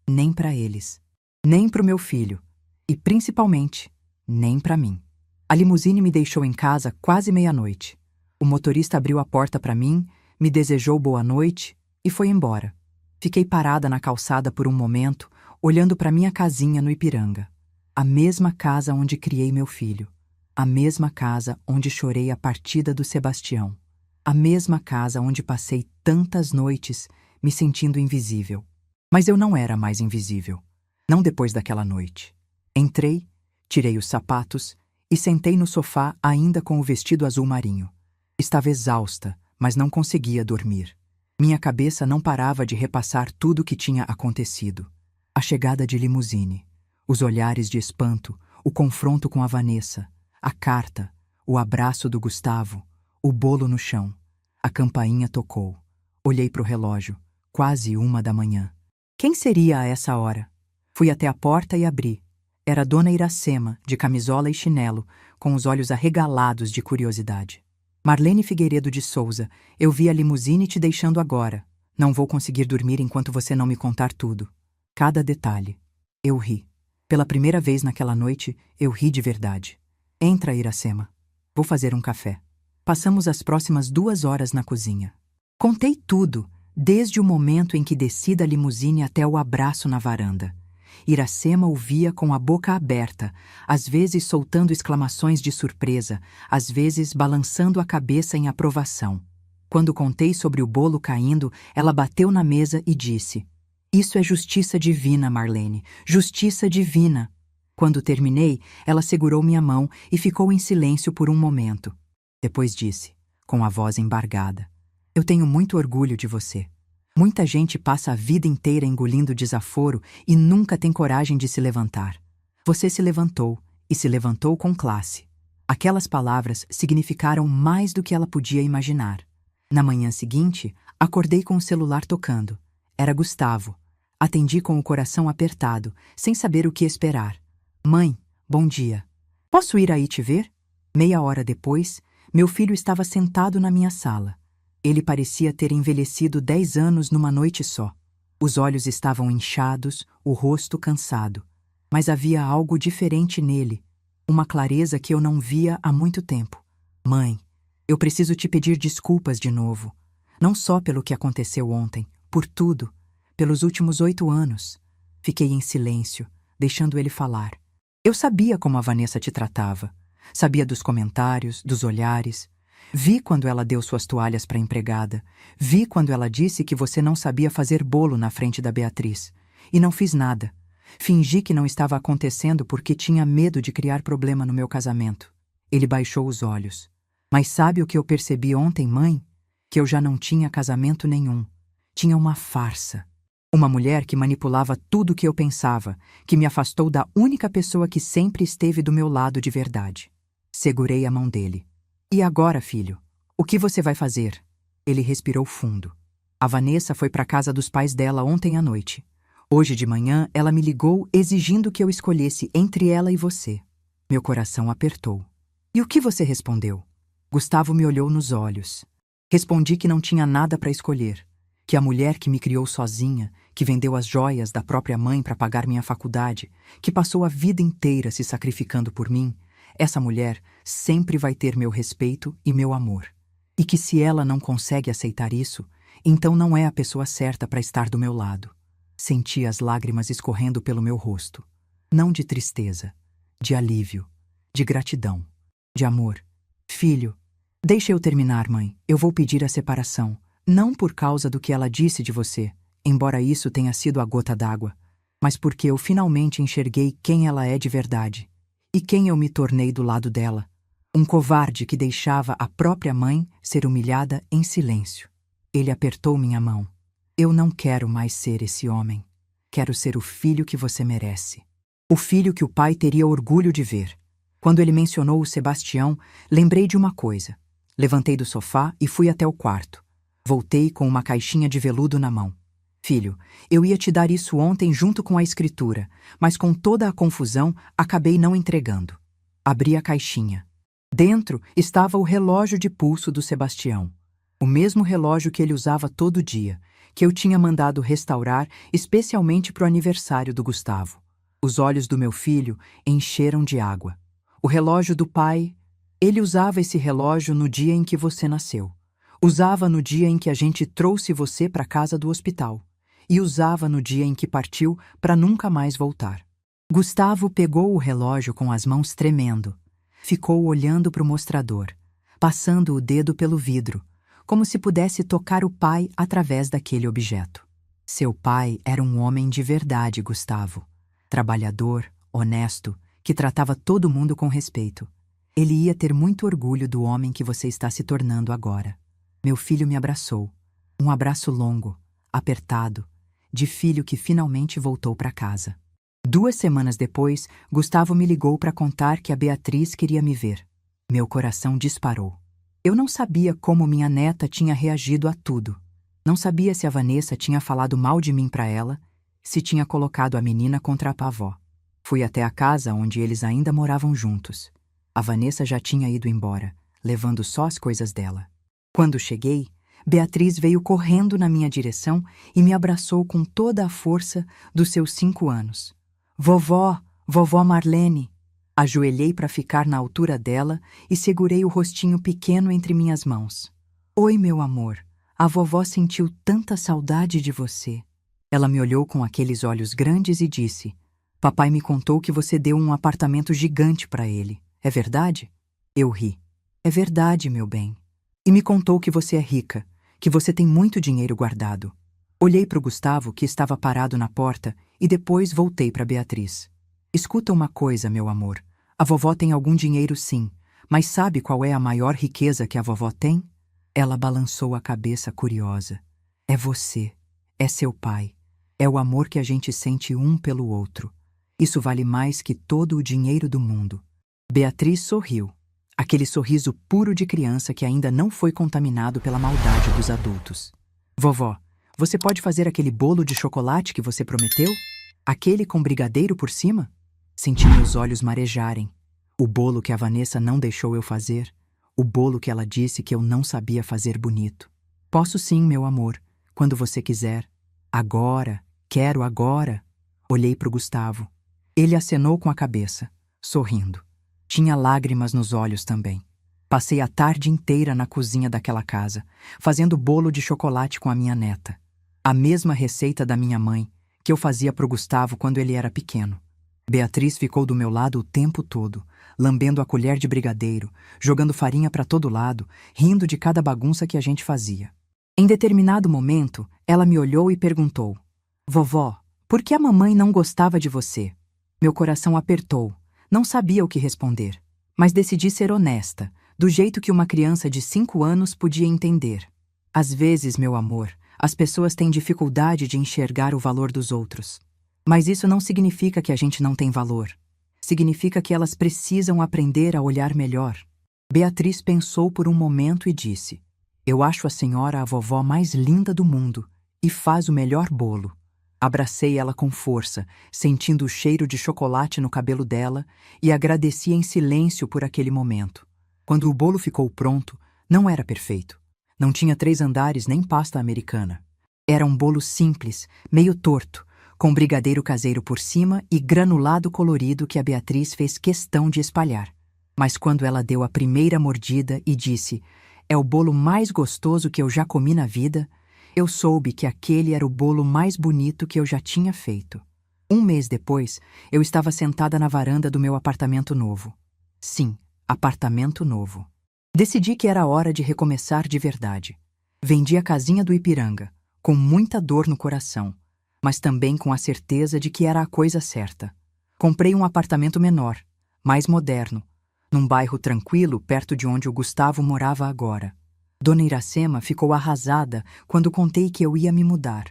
Nem para eles. Nem para o meu filho. E principalmente, nem para mim. A limusine me deixou em casa quase meia-noite. O motorista abriu a porta para mim, me desejou boa noite e foi embora. Fiquei parada na calçada por um momento, olhando para minha casinha no Ipiranga. A mesma casa onde criei meu filho. A mesma casa onde chorei a partida do Sebastião. A mesma casa onde passei tantas noites me sentindo invisível. Mas eu não era mais invisível. Não depois daquela noite. Entrei, tirei os sapatos e sentei no sofá ainda com o vestido azul marinho. Estava exausta, mas não conseguia dormir. Minha cabeça não parava de repassar tudo o que tinha acontecido. A chegada de limusine, os olhares de espanto, o confronto com a Vanessa, a carta, o abraço do Gustavo, o bolo no chão. A campainha tocou. Olhei para o relógio, quase 1 da manhã. Quem seria a essa hora? Fui até a porta e abri. Era Dona Iracema, de camisola e chinelo, com os olhos arregalados de curiosidade. Marlene Figueiredo de Souza, eu vi a limusine te deixando agora. Não vou conseguir dormir enquanto você não me contar tudo. Cada detalhe. Eu ri. Pela primeira vez naquela noite, eu ri de verdade. Entra, Iracema. Vou fazer um café. Passamos as próximas 2 horas na cozinha. Contei tudo, desde o momento em que desci da limusine até o abraço na varanda. Iracema ouvia com a boca aberta, às vezes soltando exclamações de surpresa, às vezes balançando a cabeça em aprovação. Quando contei sobre o bolo caindo, ela bateu na mesa e disse: "Isso é justiça divina, Marlene, justiça divina." Quando terminei, ela segurou minha mão e ficou em silêncio por um momento. Depois disse, com a voz embargada: "Eu tenho muito orgulho de você. Muita gente passa a vida inteira engolindo desaforo e nunca tem coragem de se levantar. Você se levantou, e se levantou com classe." Aquelas palavras significaram mais do que ela podia imaginar. Na manhã seguinte, acordei com o celular tocando. Era Gustavo. Atendi com o coração apertado, sem saber o que esperar. "Mãe, bom dia. Posso ir aí te ver?" Meia hora depois, meu filho estava sentado na minha sala. Ele parecia ter envelhecido 10 anos numa noite só. Os olhos estavam inchados, o rosto cansado. Mas havia algo diferente nele, uma clareza que eu não via há muito tempo. "Mãe, eu preciso te pedir desculpas de novo. Não só pelo que aconteceu ontem, por tudo, pelos últimos 8 anos." Fiquei em silêncio, deixando ele falar. Eu sabia como a Vanessa te tratava. Sabia dos comentários, dos olhares. Vi quando ela deu suas toalhas para a empregada. Vi quando ela disse que você não sabia fazer bolo na frente da Beatriz. E não fiz nada. Fingi que não estava acontecendo porque tinha medo de criar problema no meu casamento. Ele baixou os olhos. "Mas sabe o que eu percebi ontem, mãe? Que eu já não tinha casamento nenhum. Tinha uma farsa. Uma mulher que manipulava tudo o que eu pensava, que me afastou da única pessoa que sempre esteve do meu lado de verdade." Segurei a mão dele. "E agora, filho? O que você vai fazer?" Ele respirou fundo. "A Vanessa foi para a casa dos pais dela ontem à noite. Hoje de manhã ela me ligou exigindo que eu escolhesse entre ela e você." Meu coração apertou. "E o que você respondeu?" Gustavo me olhou nos olhos. Respondi que não tinha nada para escolher. Que a mulher que me criou sozinha, que vendeu as joias da própria mãe para pagar minha faculdade, que passou a vida inteira se sacrificando por mim, essa mulher sempre vai ter meu respeito e meu amor. E que se ela não consegue aceitar isso, então não é a pessoa certa para estar do meu lado. Senti as lágrimas escorrendo pelo meu rosto. Não de tristeza, de alívio, de gratidão, de amor. "Filho, deixe eu terminar, mãe. Eu vou pedir a separação. Não por causa do que ela disse de você, embora isso tenha sido a gota d'água, mas porque eu finalmente enxerguei quem ela é de verdade. E quem eu me tornei do lado dela. Um covarde que deixava a própria mãe ser humilhada em silêncio." Ele apertou minha mão. "Eu não quero mais ser esse homem. Quero ser o filho que você merece. O filho que o pai teria orgulho de ver." Quando ele mencionou o Sebastião, lembrei de uma coisa. Levantei do sofá e fui até o quarto. Voltei com uma caixinha de veludo na mão. "Filho, eu ia te dar isso ontem junto com a escritura, mas com toda a confusão acabei não entregando." Abri a caixinha. Dentro estava o relógio de pulso do Sebastião. O mesmo relógio que ele usava todo dia, que eu tinha mandado restaurar especialmente para o aniversário do Gustavo. Os olhos do meu filho encheram de água. O relógio do pai, ele usava esse relógio no dia em que você nasceu. Usava no dia em que a gente trouxe você para casa do hospital. E usava no dia em que partiu para nunca mais voltar. Gustavo pegou o relógio com as mãos tremendo. Ficou olhando para o mostrador, passando o dedo pelo vidro, como se pudesse tocar o pai através daquele objeto. Seu pai era um homem de verdade, Gustavo. Trabalhador, honesto, que tratava todo mundo com respeito. Ele ia ter muito orgulho do homem que você está se tornando agora. Meu filho me abraçou. Um abraço longo, apertado, de filho que finalmente voltou para casa. 2 semanas depois, Gustavo me ligou para contar que a Beatriz queria me ver. Meu coração disparou. Eu não sabia como minha neta tinha reagido a tudo. Não sabia se a Vanessa tinha falado mal de mim para ela, se tinha colocado a menina contra a avó. Fui até a casa onde eles ainda moravam juntos. A Vanessa já tinha ido embora, levando só as coisas dela. Quando cheguei, Beatriz veio correndo na minha direção e me abraçou com toda a força dos seus 5 anos. Vovó, vovó Marlene. Ajoelhei para ficar na altura dela e segurei o rostinho pequeno entre minhas mãos. Oi, meu amor. A vovó sentiu tanta saudade de você. Ela me olhou com aqueles olhos grandes e disse: Papai me contou que você deu um apartamento gigante para ele. É verdade? Eu ri. É verdade, meu bem. E me contou que você é rica, que você tem muito dinheiro guardado. Olhei para o Gustavo, que estava parado na porta, e depois voltei para Beatriz. Escuta uma coisa, meu amor. A vovó tem algum dinheiro sim, mas sabe qual é a maior riqueza que a vovó tem? Ela balançou a cabeça curiosa. É você. É seu pai. É o amor que a gente sente um pelo outro. Isso vale mais que todo o dinheiro do mundo. Beatriz sorriu. Aquele sorriso puro de criança que ainda não foi contaminado pela maldade dos adultos. Vovó, você pode fazer aquele bolo de chocolate que você prometeu? Aquele com brigadeiro por cima? Senti meus olhos marejarem. O bolo que a Vanessa não deixou eu fazer. O bolo que ela disse que eu não sabia fazer bonito. Posso sim, meu amor, quando você quiser. Agora, quero agora. Olhei para o Gustavo. Ele acenou com a cabeça, sorrindo. Tinha lágrimas nos olhos também. Passei a tarde inteira na cozinha daquela casa, fazendo bolo de chocolate com a minha neta. A mesma receita da minha mãe, que eu fazia para o Gustavo quando ele era pequeno. Beatriz ficou do meu lado o tempo todo, lambendo a colher de brigadeiro, jogando farinha para todo lado, rindo de cada bagunça que a gente fazia. Em determinado momento, ela me olhou e perguntou: Vovó, por que a mamãe não gostava de você? Meu coração apertou. Não sabia o que responder, mas decidi ser honesta, do jeito que uma criança de 5 anos podia entender. Às vezes, meu amor, as pessoas têm dificuldade de enxergar o valor dos outros. Mas isso não significa que a gente não tem valor. Significa que elas precisam aprender a olhar melhor. Beatriz pensou por um momento e disse: Eu acho a senhora a vovó mais linda do mundo e faz o melhor bolo. Abracei ela com força, sentindo o cheiro de chocolate no cabelo dela e agradeci em silêncio por aquele momento. Quando o bolo ficou pronto, não era perfeito. Não tinha 3 andares nem pasta americana. Era um bolo simples, meio torto, com brigadeiro caseiro por cima e granulado colorido que a Beatriz fez questão de espalhar. Mas quando ela deu a primeira mordida e disse: É o bolo mais gostoso que eu já comi na vida, eu soube que aquele era o bolo mais bonito que eu já tinha feito. 1 mês depois, eu estava sentada na varanda do meu apartamento novo. Sim, apartamento novo. Decidi que era hora de recomeçar de verdade. Vendi a casinha do Ipiranga, com muita dor no coração, mas também com a certeza de que era a coisa certa. Comprei um apartamento menor, mais moderno, num bairro tranquilo perto de onde o Gustavo morava agora. Dona Iracema ficou arrasada quando contei que eu ia me mudar,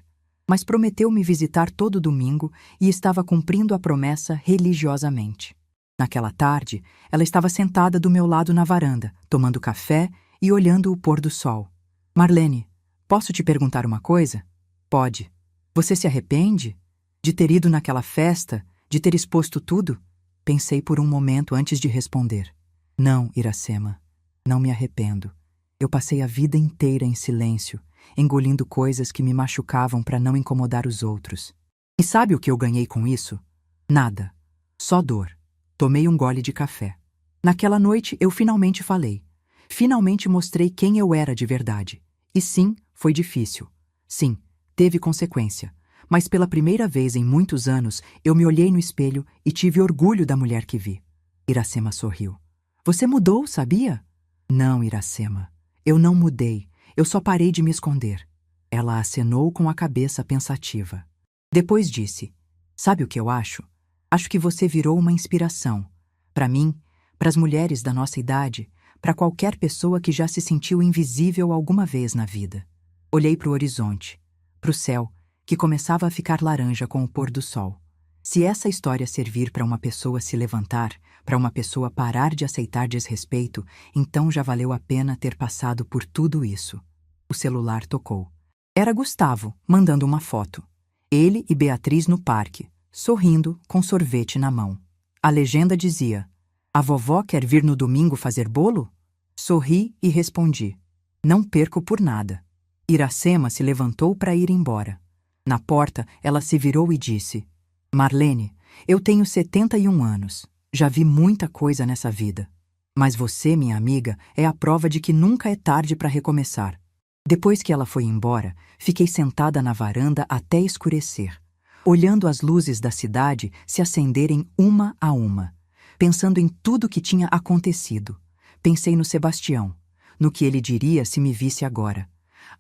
mas prometeu me visitar todo domingo e estava cumprindo a promessa religiosamente. Naquela tarde, ela estava sentada do meu lado na varanda, tomando café e olhando o pôr do sol. Marlene, posso te perguntar uma coisa? Pode. Você se arrepende? De ter ido naquela festa? De ter exposto tudo? Pensei por um momento antes de responder. Não, Iracema, não me arrependo. Eu passei a vida inteira em silêncio, engolindo coisas que me machucavam para não incomodar os outros. E sabe o que eu ganhei com isso? Nada. Só dor. Tomei um gole de café. Naquela noite eu finalmente falei. Finalmente mostrei quem eu era de verdade. E sim, foi difícil. Sim, teve consequência. Mas pela primeira vez em muitos anos, eu me olhei no espelho e tive orgulho da mulher que vi. Iracema sorriu. Você mudou, sabia? Não, Iracema. Eu não mudei. Eu só parei de me esconder. Ela acenou com a cabeça pensativa. Depois disse, sabe o que eu acho? Acho que você virou uma inspiração. Para mim, para as mulheres da nossa idade, para qualquer pessoa que já se sentiu invisível alguma vez na vida. Olhei para o horizonte, para o céu, que começava a ficar laranja com o pôr do sol. Se essa história servir para uma pessoa se levantar, para uma pessoa parar de aceitar desrespeito, então já valeu a pena ter passado por tudo isso. O celular tocou. Era Gustavo, mandando uma foto. Ele e Beatriz no parque, sorrindo, com sorvete na mão. A legenda dizia, a vovó quer vir no domingo fazer bolo? Sorri e respondi, não perco por nada. Iracema se levantou para ir embora. Na porta, ela se virou e disse, Marlene, eu tenho 71 anos. Já vi muita coisa nessa vida. Mas você, minha amiga, é a prova de que nunca é tarde para recomeçar. Depois que ela foi embora, fiquei sentada na varanda até escurecer, olhando as luzes da cidade se acenderem uma a uma, pensando em tudo que tinha acontecido. Pensei no Sebastião, no que ele diria se me visse agora.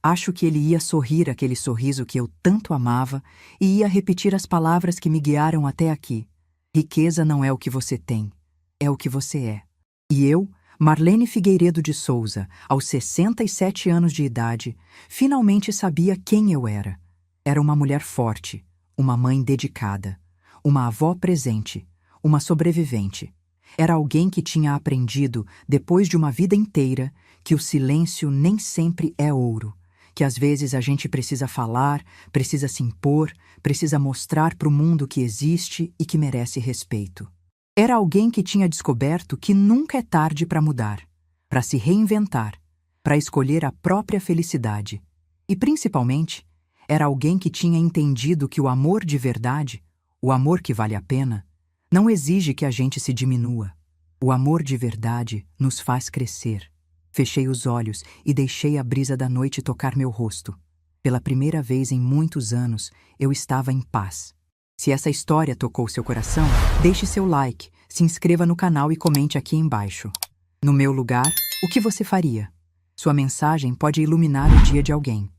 Acho que ele ia sorrir aquele sorriso que eu tanto amava e ia repetir as palavras que me guiaram até aqui. Riqueza não é o que você tem, é o que você é. E eu, Marlene Figueiredo de Souza, aos 67 anos de idade, finalmente sabia quem eu era. Era uma mulher forte, uma mãe dedicada, uma avó presente, uma sobrevivente. Era alguém que tinha aprendido, depois de uma vida inteira, que o silêncio nem sempre é ouro, que às vezes a gente precisa falar, precisa se impor, precisa mostrar para o mundo que existe e que merece respeito. Era alguém que tinha descoberto que nunca é tarde para mudar, para se reinventar, para escolher a própria felicidade. E, principalmente, era alguém que tinha entendido que o amor de verdade, o amor que vale a pena, não exige que a gente se diminua. O amor de verdade nos faz crescer. Fechei os olhos e deixei a brisa da noite tocar meu rosto. Pela primeira vez em muitos anos, eu estava em paz. Se essa história tocou seu coração, deixe seu like, se inscreva no canal e comente aqui embaixo. No meu lugar, o que você faria? Sua mensagem pode iluminar o dia de alguém.